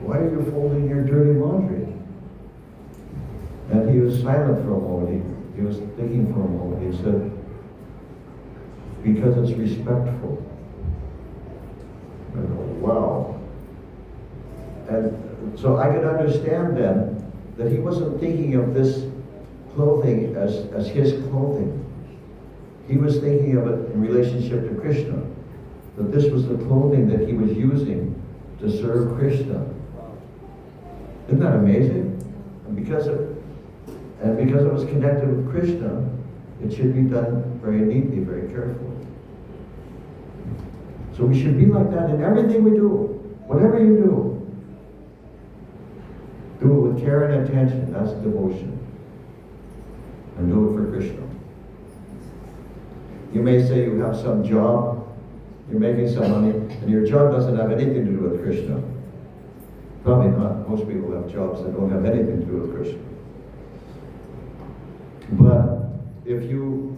Why are you folding your dirty laundry? And he was silent for a moment. He was thinking for a moment. He said, because it's respectful. I go, wow. And so I could understand then that he wasn't thinking of this clothing as his clothing. He was thinking of it in relationship to Krishna. That this was the clothing that he was using to serve Krishna. Isn't that amazing? And because it was connected with Krishna, it should be done very neatly, very carefully. So we should be like that in everything we do. Whatever you do, do it with care and attention. That's devotion. And do it for Krishna. You may say you have some job, you're making some money, and your job doesn't have anything to do with Krishna. Probably not. Most people have jobs that don't have anything to do with Krishna. But if you,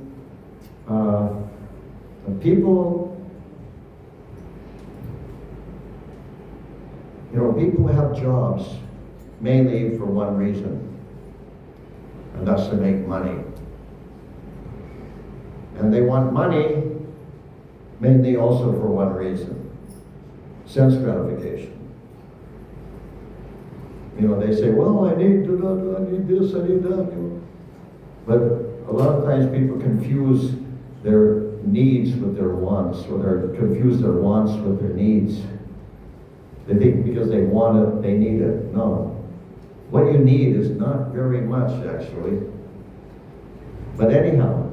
people have jobs mainly for one reason, and that's to make money. And they want money mainly also for one reason, sense gratification. They say, well, I need this, I need that. But a lot of times people confuse their needs with their wants, or they confuse their wants with their needs. They think because they want it, they need it. No. What you need is not very much, actually. But anyhow,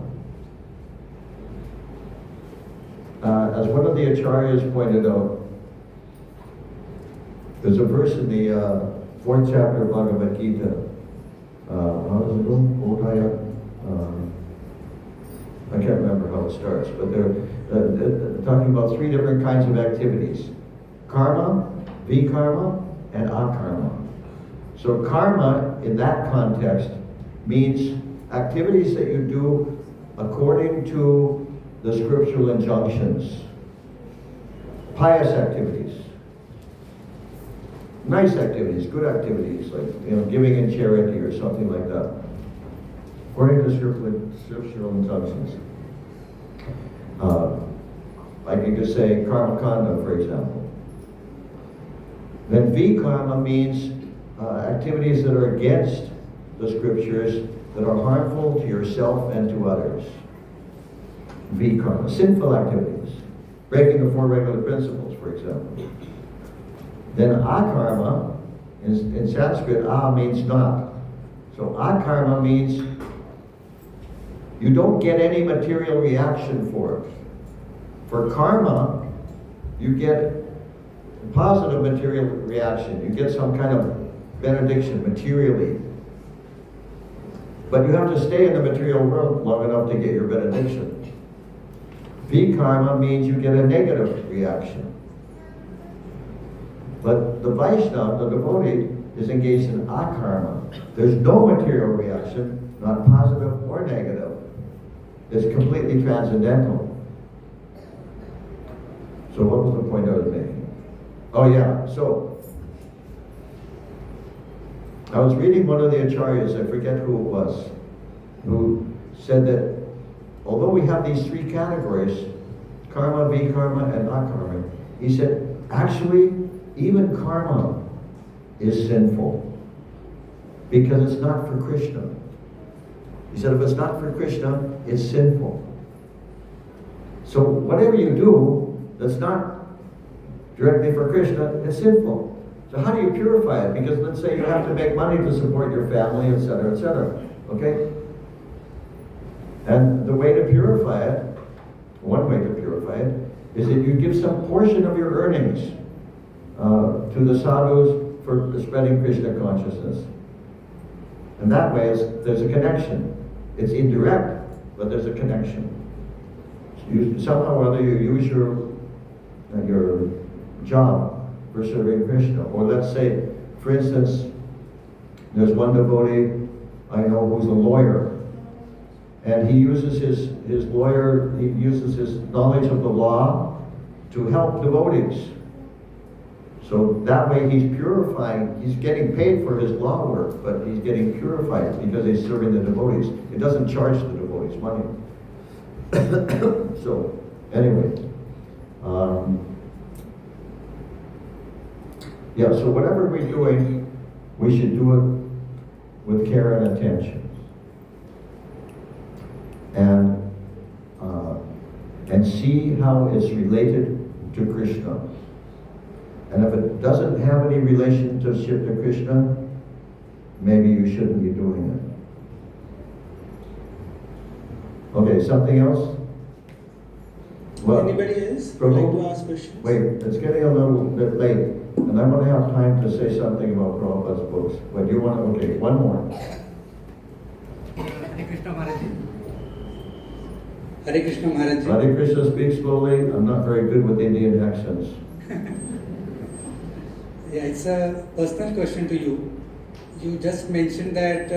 as one of the acharyas pointed out, there's a verse in the 4th chapter of Bhagavad Gita. How does it go? Bodhaya? I can't remember how it starts, but they're talking about 3 different kinds of activities. Karma, vikarma, and akarma. So karma, in that context, means activities that you do according to the scriptural injunctions. Pious activities. Nice activities, good activities, like giving in charity or something like that. According to scriptural injunctions. Like you could say karma kanda, for example. Then vikarma means activities that are against the scriptures, that are harmful to yourself and to others. Vikarma, sinful activities. Breaking the 4 regular principles, for example. Then akarma, in Sanskrit, means not. So akarma means you don't get any material reaction for it. For karma, you get positive material reaction. You get some kind of benediction materially. But you have to stay in the material world long enough to get your benediction. Vikarma means you get a negative reaction. But the Vaishnava, the devotee, is engaged in akarma. There's no material reaction, not positive or negative. It's completely transcendental. So what was the point I was making? Oh yeah, so I was reading one of the acharyas, I forget who it was, who said that although we have these 3 categories, karma, vikarma, and akarma, he said, actually, even karma is sinful because it's not for Krishna. He said, if it's not for Krishna, it's sinful. So whatever you do that's not directly for Krishna, it's sinful. So how do you purify it? Because let's say you have to make money to support your family, etc., etc. Okay? And the way to purify it, one way to purify it, is that you give some portion of your earnings to the sadhus for spreading Krishna consciousness. And that way there's a connection. It's indirect, but there's a connection. So somehow or other you use your job for serving Krishna. Or let's say, for instance, there's one devotee I know who's a lawyer, and he uses his knowledge of the law to help devotees. So that way he's purifying, he's getting paid for his law work, but he's getting purified because he's serving the devotees. It doesn't charge the devotees money. So, anyway. Yeah, so whatever we're doing, we should do it with care and attention. And see how it's related to Krishna. And if it doesn't have any relationship to Krishna, maybe you shouldn't be doing it. Okay, something else? Well, Anybody else would like to ask questions? wait, it's getting a little bit late, and I want to have time to say something about Prabhupada's books. But you want to, okay, one more. Hare Krishna Maharaj. Hare Krishna Maharaj. Hare Krishna, speak slowly. I'm not very good with Indian accents. Yeah, it's a personal question to you. You just mentioned that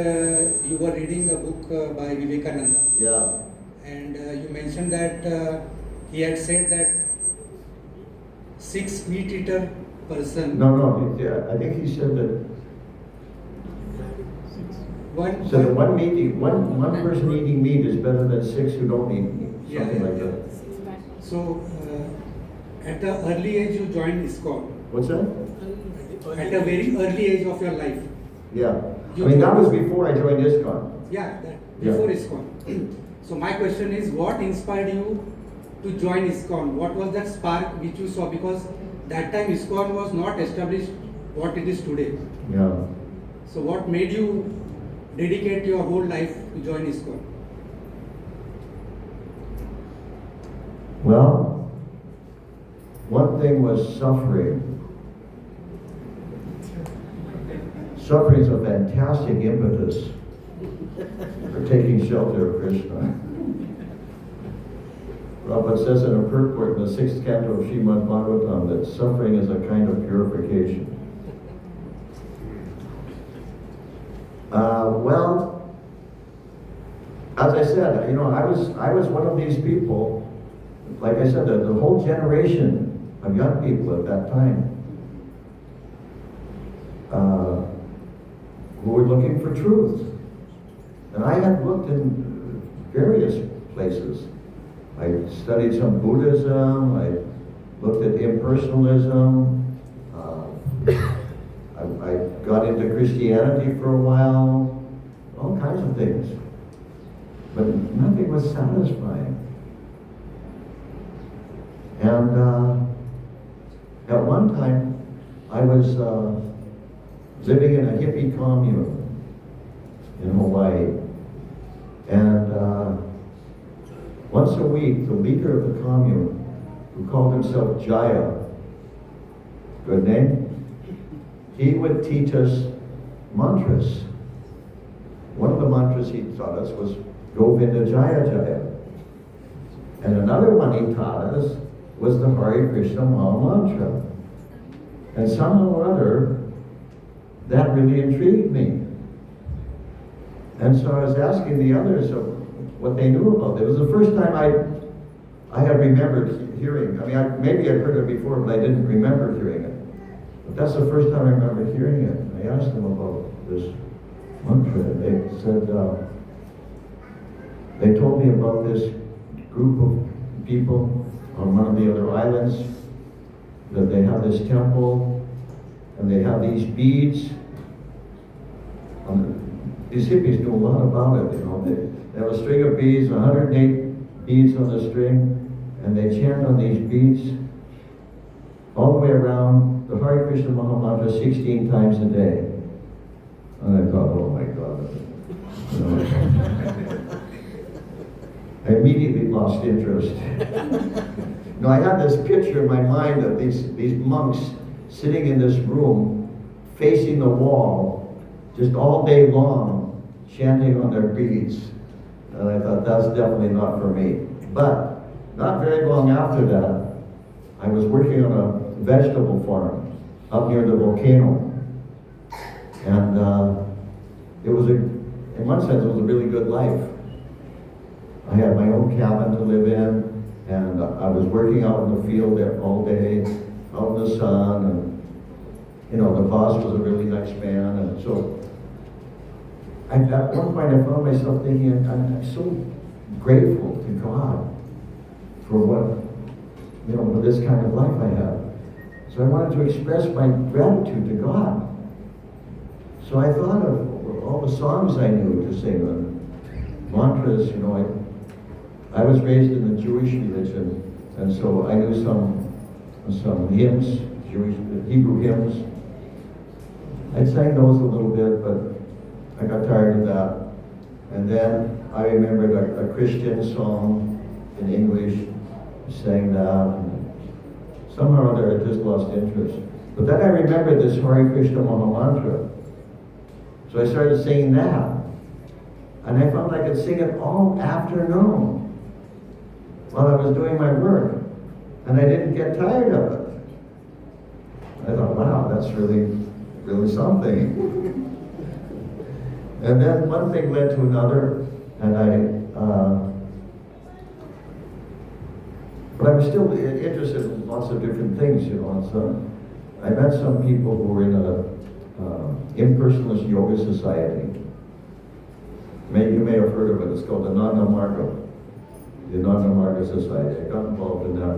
you were reading a book by Vivekananda. Yeah. And you mentioned that he had said that 6 meat-eater person. No, yeah, I think he said that. One. So the one person eating meat is better than 6 who don't eat meat. Something like that. So, at the early age you joined ISKCON. What's that? At a very early age of your life. Yeah. I mean, that was before I joined ISKCON. Yeah, that Yeah. before ISKCON. So my question is, what inspired you to join ISKCON? What was that spark which you saw? Because that time ISKCON was not established what it is today. Yeah. So what made you dedicate your whole life to join ISKCON? Well, one thing was suffering. Suffering is a fantastic impetus for taking shelter of Krishna. Prabhupada says in a purport in the 6th canto of Srimad Bhagavatam that suffering is a kind of purification. Well, as I said, I was one of these people. Like I said, the whole generation of young people at that time who were looking for truth. And I had looked in various places. I studied some Buddhism, I looked at impersonalism, I got into Christianity for a while, all kinds of things. But nothing was satisfying. And at one time, I was living in a hippie commune in Hawaii. And once a week, the leader of the commune, who called himself Jaya, good name, he would teach us mantras. One of the mantras he taught us was Govinda Jaya Jaya. And another one he taught us was the Hare Krishna Maha Mantra. And somehow or other, that really intrigued me. And so I was asking the others what they knew about it. It was the first time I had remembered hearing. I mean, maybe I'd heard it before, but I didn't remember hearing it. But that's the first time I remember hearing it. I asked them about this mantra. They said, they told me about this group of people on one of the other islands, that they have this temple, and they have these beads. These hippies knew a lot about it, you know. They have a string of beads, 108 beads on the string, and they chant on these beads all the way around the Hare Krishna Maha Mantra 16 times a day. And I thought, oh my God. You know, I immediately lost interest. No, I had this picture in my mind of these monks sitting in this room, facing the wall, just all day long, chanting on their beads. And I thought, that's definitely not for me. But not very long after that, I was working on a vegetable farm up near the volcano. And in one sense, it was a really good life. I had my own cabin to live in, and I was working out in the field there all day, out in the sun, and you know, the boss was a really nice man, and so at one point I found myself thinking, I'm so grateful to God for what, you know, for this kind of life I have. So I wanted to express my gratitude to God. So I thought of all the songs I knew to sing, and mantras, you know. I was raised in the Jewish religion, and so I knew some hymns, Jewish, Hebrew hymns. I sang those a little bit, but I got tired of that. And then I remembered a Christian song in English, sang that, and somehow or other I just lost interest. But then I remembered this Hare Krishna Maha Mantra. So I started singing that. And I found I could sing it all afternoon while I was doing my work. And I didn't get tired of it. I thought, wow, that's really something. And then one thing led to another, and but I was still interested in lots of different things, you know. So I met some people who were in a impersonalist yoga society. You may have heard of it. It's called the Nanda Marga, the Nanda Marga Society. I got involved in that.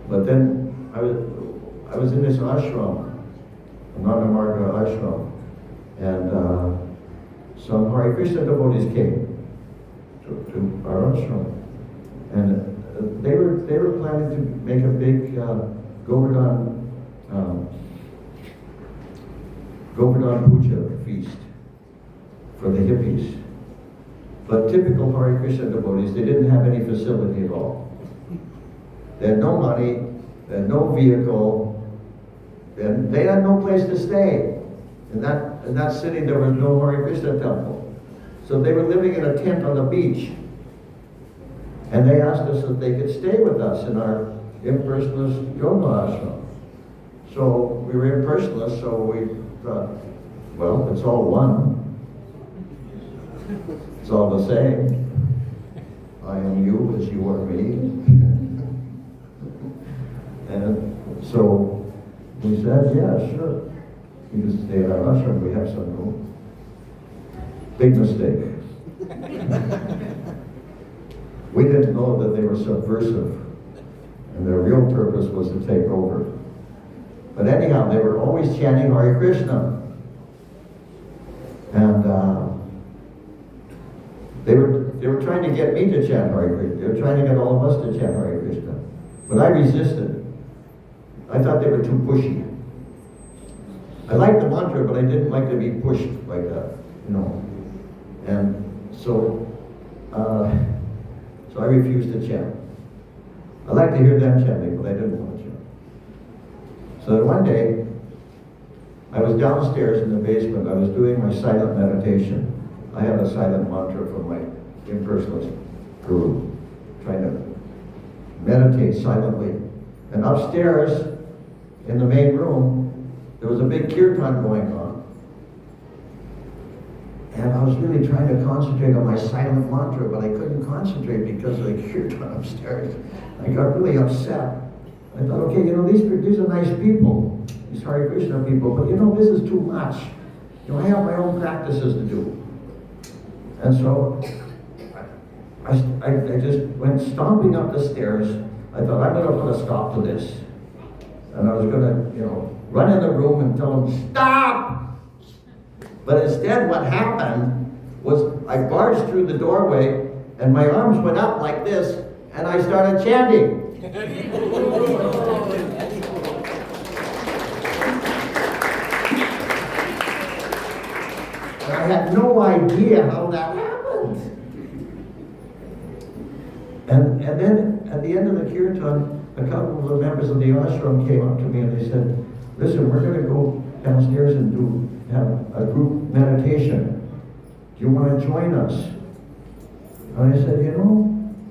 But then I was in this ashram, the Nanda Marga ashram, and some Hare Krishna devotees came to our ashram, and they were planning to make a big Govardhan Puja feast for the hippies. But typical Hare Krishna devotees, they didn't have any facility at all. They had no money, they had no vehicle, and they had no place to stay. In that city, there was no Hare Krishna temple. So they were living in a tent on the beach. And they asked us if they could stay with us in our impersonalist yoga ashram. So we were impersonalists, so we thought, well, it's all one. It's all the same. I am you as you are me. And so we said, yeah, sure. You can stay at our ashram, we have some room. Big mistake. We didn't know that they were subversive, and their real purpose was to take over. But anyhow, they were always chanting Hare Krishna. And they were trying to get me to chant Hare Krishna. They were trying to get all of us to chant Hare Krishna. But I resisted. I thought they were too pushy. I liked the mantra, but I didn't like to be pushed like that, you know. And so I refused to chant. I liked to hear them chanting, but I didn't want to chant. So then one day, I was downstairs in the basement. I was doing my silent meditation. I had a silent mantra from my impersonalist guru, trying to meditate silently. And upstairs, in the main room, there was a big kirtan going on. And I was really trying to concentrate on my silent mantra, but I couldn't concentrate because of the kirtan upstairs. I got really upset. I thought, okay, you know, these are nice people, these Hare Krishna people, but you know, this is too much. You know, I have my own practices to do. And so I just went stomping up the stairs. I thought, I'm going to put a stop to this. And I was going to, you know, run in the room and tell them, stop! But instead what happened was I barged through the doorway and my arms went up like this and I started chanting. And I had no idea how that happened. And then at the end of the kirtan, a couple of the members of the ashram came up to me and they said, listen, we're going to go downstairs and have a group meditation. Do you want to join us? And I said, you know,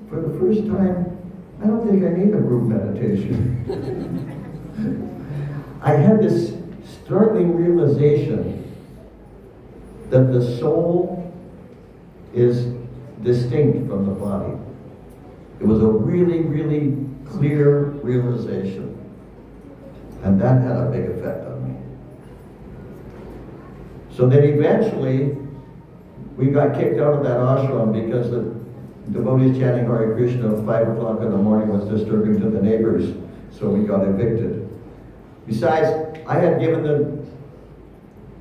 for the first time, I don't think I need a group meditation. I had this startling realization that the soul is distinct from the body. It was a really, really clear realization. And that had a big effect on me. So then eventually, we got kicked out of that ashram because the devotees chanting Hare Krishna at 5 o'clock in the morning was disturbing to the neighbors, so we got evicted. Besides, I had given the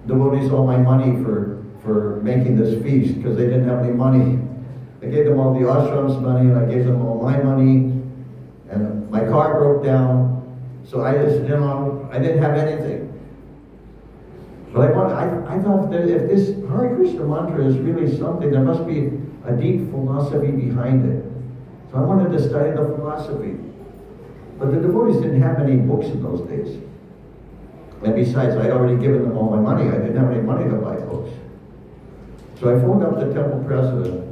devotees all my money for making this feast because they didn't have any money. I gave them all the ashram's money and I gave them all my money, and my car broke down, so I just, I didn't have anything. But I thought that if this Hare Krishna mantra is really something, there must be a deep philosophy behind it. So I wanted to study the philosophy. But the devotees didn't have any books in those days. And besides, I'd already given them all my money. I didn't have any money to buy books. So I phoned up the temple president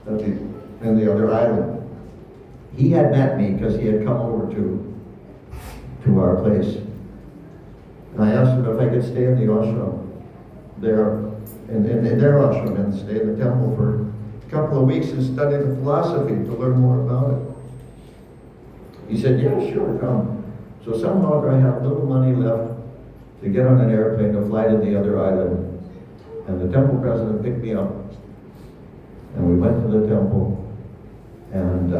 in the other island. He had met me because he had come over to our place. And I asked him if I could stay in the ashram there, in their ashram, and stay in the temple for a couple of weeks and study the philosophy to learn more about it. He said, yeah, sure, come. So somehow I had little money left to get on an airplane to fly to the other island. And the temple president picked me up. And we went to the temple. And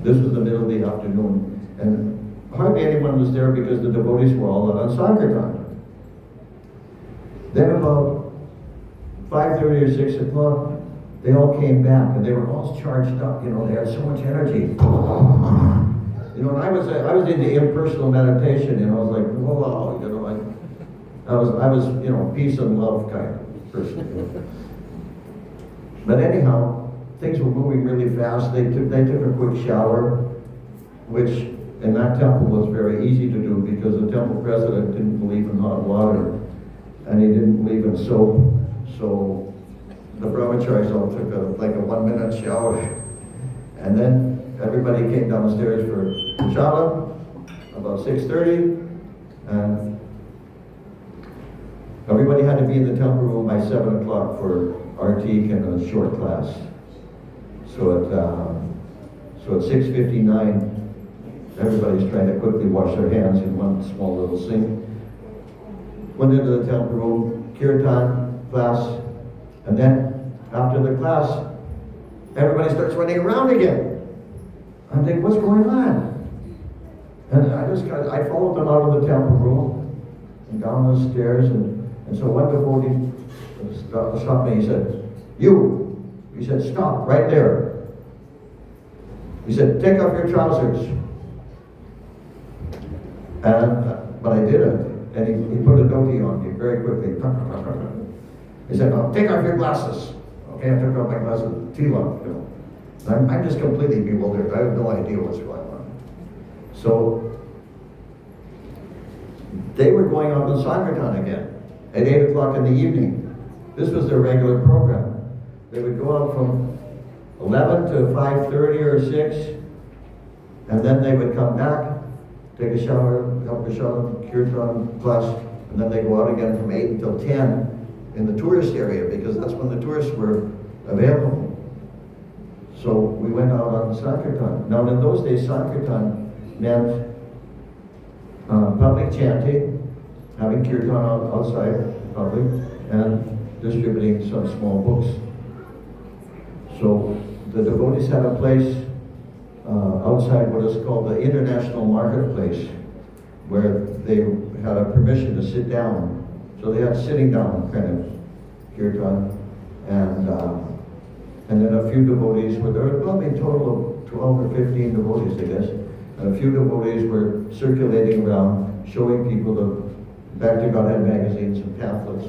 this was the middle of the afternoon. And hardly anyone was there because the devotees were all out on Sankirtan. Then about 5:30 or 6 o'clock, they all came back and they were all charged up, they had so much energy. And I was into impersonal meditation, and I was like, whoa, I was peace and love kind of person. But anyhow, things were moving really fast. They took a quick shower, which in that temple was very easy to do because the temple president didn't believe in hot water, and he didn't believe in soap. So the brahmacharis all took a 1-minute shower, and then everybody came downstairs for Shala about 6:30, and everybody had to be in the temple room by 7 o'clock for artik and a short class. So at 6:59, everybody's trying to quickly wash their hands in one small little sink. Went into the temple room, kirtan class, and then after the class, everybody starts running around again. I'm thinking, what's going on? And I followed them out of the temple room and down the stairs, and so one devotee stopped me. He said, he said, stop right there. He said, take off your trousers. But I didn't. And he put a dhoti on me very quickly. He said, no, take off your glasses. Okay, I took off my glasses, tilak, I'm just completely bewildered. I have no idea what's going on. So they were going on to Sankirtan again at 8 o'clock in the evening. This was their regular program. They would go out from 11 to 5:30 or 6, and then they would come back, take a shower, help the shower, kirtan class, and then they go out again from 8 until 10 in the tourist area because that's when the tourists were available. So we went out on Sankirtan. Now in those days, Sankirtan meant public chanting, having kirtan outside public, and distributing some small books. So the devotees had a place outside what is called the International Marketplace, where they had a permission to sit down. So they had sitting down kind of kirtan, and then a few devotees were there. Probably a total of 12 or 15 devotees, I guess. And a few devotees were circulating around, showing people the Back to Godhead magazines and pamphlets.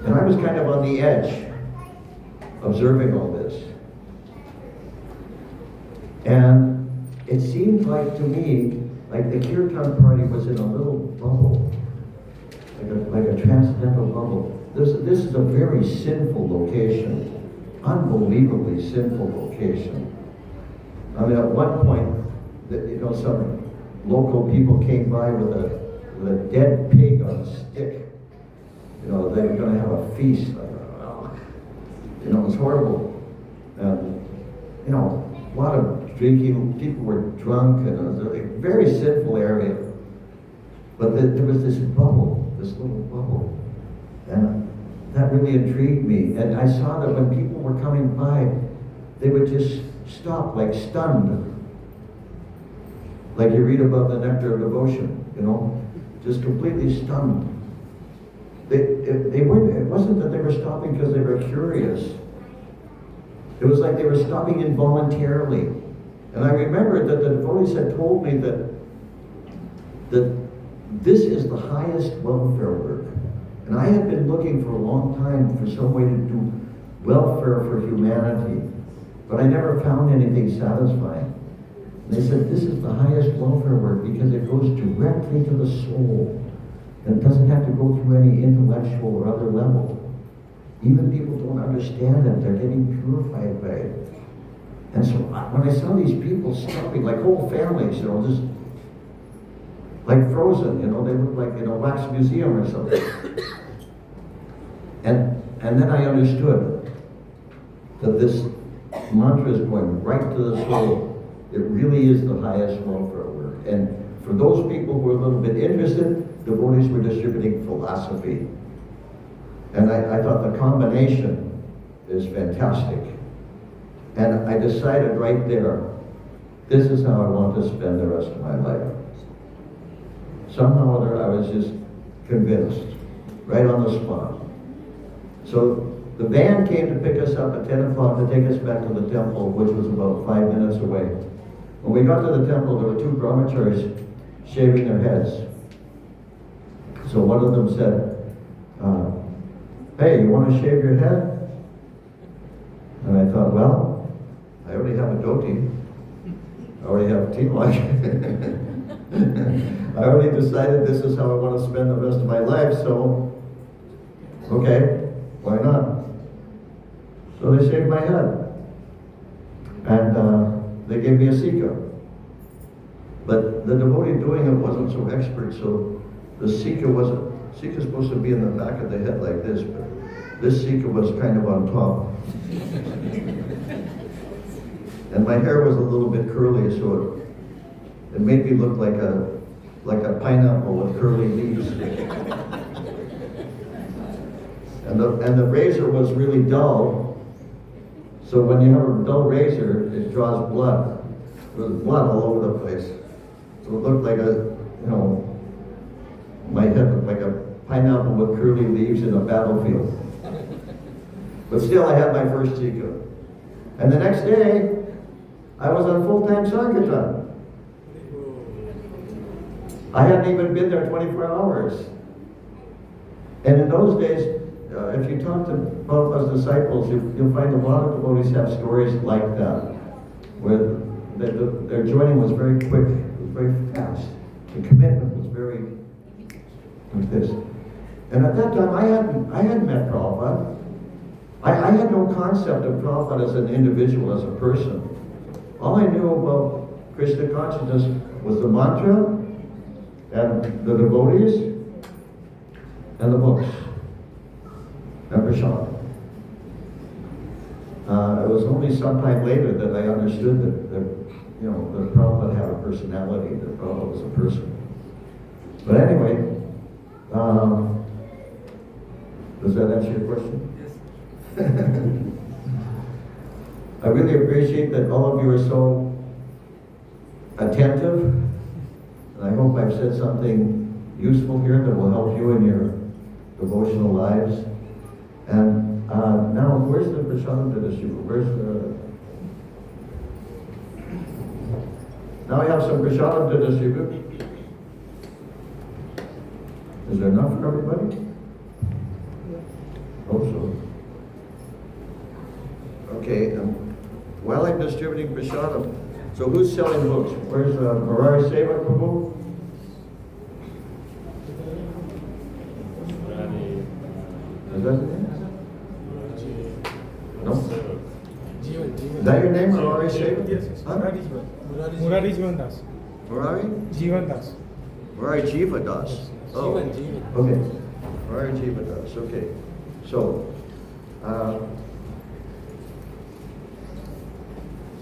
And I was kind of on the edge, observing all this. And it seemed like to me, like the kirtan party was in a little bubble, like a transcendental bubble. This is a very sinful location, unbelievably sinful location. I mean, at one point, some local people came by with a dead pig on a stick. They were going to have a feast. It was horrible. And, a lot of drinking, people were drunk, and it was a very sinful area. But there was this bubble, this little bubble. And that really intrigued me. And I saw that when people were coming by, they would just stop, like stunned. Like you read about the nectar of devotion, you know, just completely stunned. They weren't, it wasn't that they were stopping because they were curious. It was like they were stopping involuntarily. And I remembered that the devotees had told me that this is the highest welfare work. And I had been looking for a long time for some way to do welfare for humanity, but I never found anything satisfying. And they said, this is the highest welfare work because it goes directly to the soul. And it doesn't have to go through any intellectual or other level. Even people don't understand it, they're getting purified by it. And so when I saw these people stopping, like whole families, you know, just like frozen, you know, they look like in a wax museum or something. And then I understood that this mantra is going right to the soul. It really is the highest welfare work. And for those people who are a little bit interested, devotees were distributing philosophy. And I thought the combination is fantastic. And I decided right there, this is how I want to spend the rest of my life. Somehow or other, I was just convinced, right on the spot. So the band came to pick us up at 10 o'clock to take us back to the temple, which was about 5 minutes away. When we got to the temple, there were two brahmacharis shaving their heads. So one of them said, hey, you want to shave your head? And I thought, well, I already have a dhoti. I already have a tilak. I already decided this is how I want to spend the rest of my life, so, okay, why not? So they shaved my head. And they gave me a sikha. But the devotee doing it wasn't so expert, so the sikha is supposed to be in the back of the head like this, but this sikha was kind of on top. And my hair was a little bit curly, so it made me look like a pineapple with curly leaves. And the razor was really dull, so when you have a dull razor, it draws blood. There was blood all over the place. So it looked like my head looked like a pineapple with curly leaves in a battlefield. But still, I had my first sikha. And the next day, I was on full-time Sankirtan. I hadn't even been there 24 hours. And in those days, if you talk to Prabhupada's disciples, you'll find a lot of devotees have stories like that, where their joining was very quick, it was very fast. The commitment was very like this. And at that time, I hadn't met Prabhupada. I had no concept of Prabhupada as an individual, as a person. All I knew about Krishna consciousness was the mantra, and the devotees, and the books, and Prashad. It was only sometime later that I understood that Prabhupada had a personality, that Prabhupada was a person. But anyway, does that answer your question? Yes. I really appreciate that all of you are so attentive. And I hope I've said something useful here that will help you in your devotional lives. And now, where's the prasadam to distribute? Where's the... Now I have some prasadam to distribute. Is there enough for everybody? Hope so. Okay, while I'm distributing prasadam, so who's selling books? Where's Maharaja Seva Prabhu? Is that the name? No? Is that your name, Maharaja Seva? Yes. Huh? Murari Jivan Das. Maharaja? Jivan Das. Maharaja Jiva Das. Oh, okay. Maharaja Jiva Das, okay. So,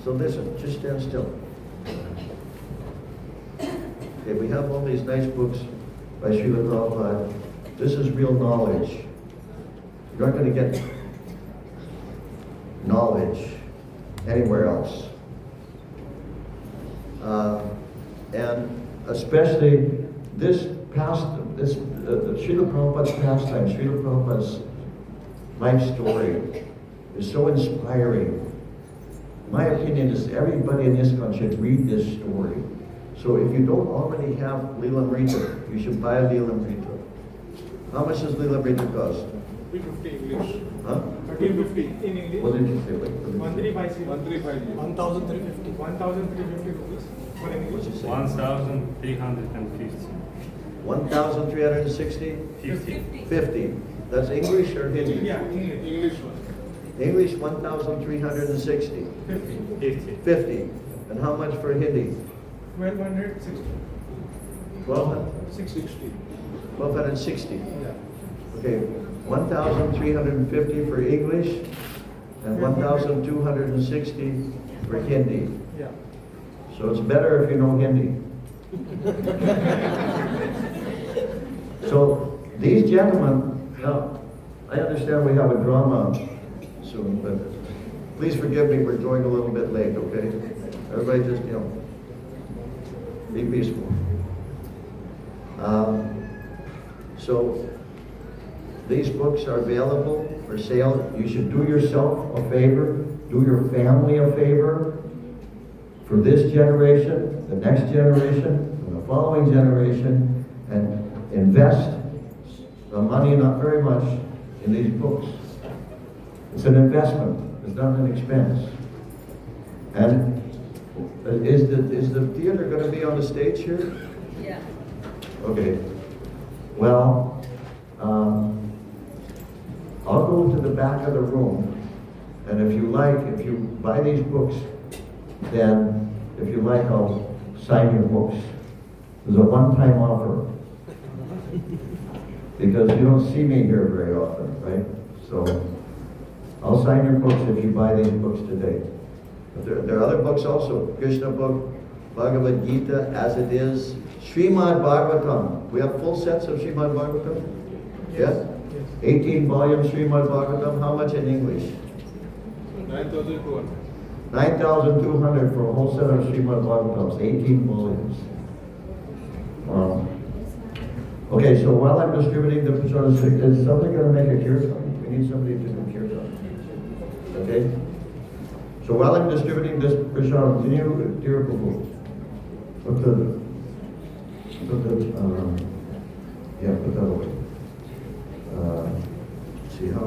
so listen, just stand still. Okay, we have all these nice books by Srila Prabhupada. This is real knowledge. You're not going to get knowledge anywhere else. And especially this Srila Prabhupada's pastime, Srila Prabhupada's life story is so inspiring. My opinion is everybody in ISKCON should read this story. So if you don't already have Lilamrita, you should buy Lilamrita. How much does Lilamrita cost? 350 English. Huh? 1350 in English. What did you say? Wait, what did you say? 1350. 1350. 1350 rupees for English. What'd you say? 1,350. 1,360? 50. 50. That's English or Hindi? Yeah, English one. English 1,360. 50. 50. 50. And how much for Hindi? 1260. 1,260. 1,260. Yeah. Okay, 1,350 for English and 1,260 for Hindi. Yeah. So it's better if you know Hindi. So these gentlemen, now I understand we have a drama soon, but please forgive me, we're going a little bit late, okay? Everybody just, be peaceful. So these books are available for sale. You should do yourself a favor, do your family a favor for this generation, the next generation, and the following generation, and invest the money, not very much, in these books. It's an investment. It's not an expense. And is the theater going to be on the stage here? Yeah. Okay. Well, I'll go to the back of the room, and if you buy these books, then if you like, I'll sign your books. There's a one-time offer. Because you don't see me here very often, right? So I'll sign your books if you buy these books today. But there are other books also. Krishna book, Bhagavad Gita as it is, Srimad Bhagavatam. We have full sets of Srimad Bhagavatam? Yes? 18 volumes Srimad Bhagavatam. How much in English? 9,200. 9,200 for a whole set of Srimad Bhagavatams, 18 volumes. Wow. Okay, so while I'm distributing the prasad, is somebody going to make a kirtan? We need somebody to do kirtan. Okay? So while I'm distributing this prasad, can you, dear Prabhu, put that away. See how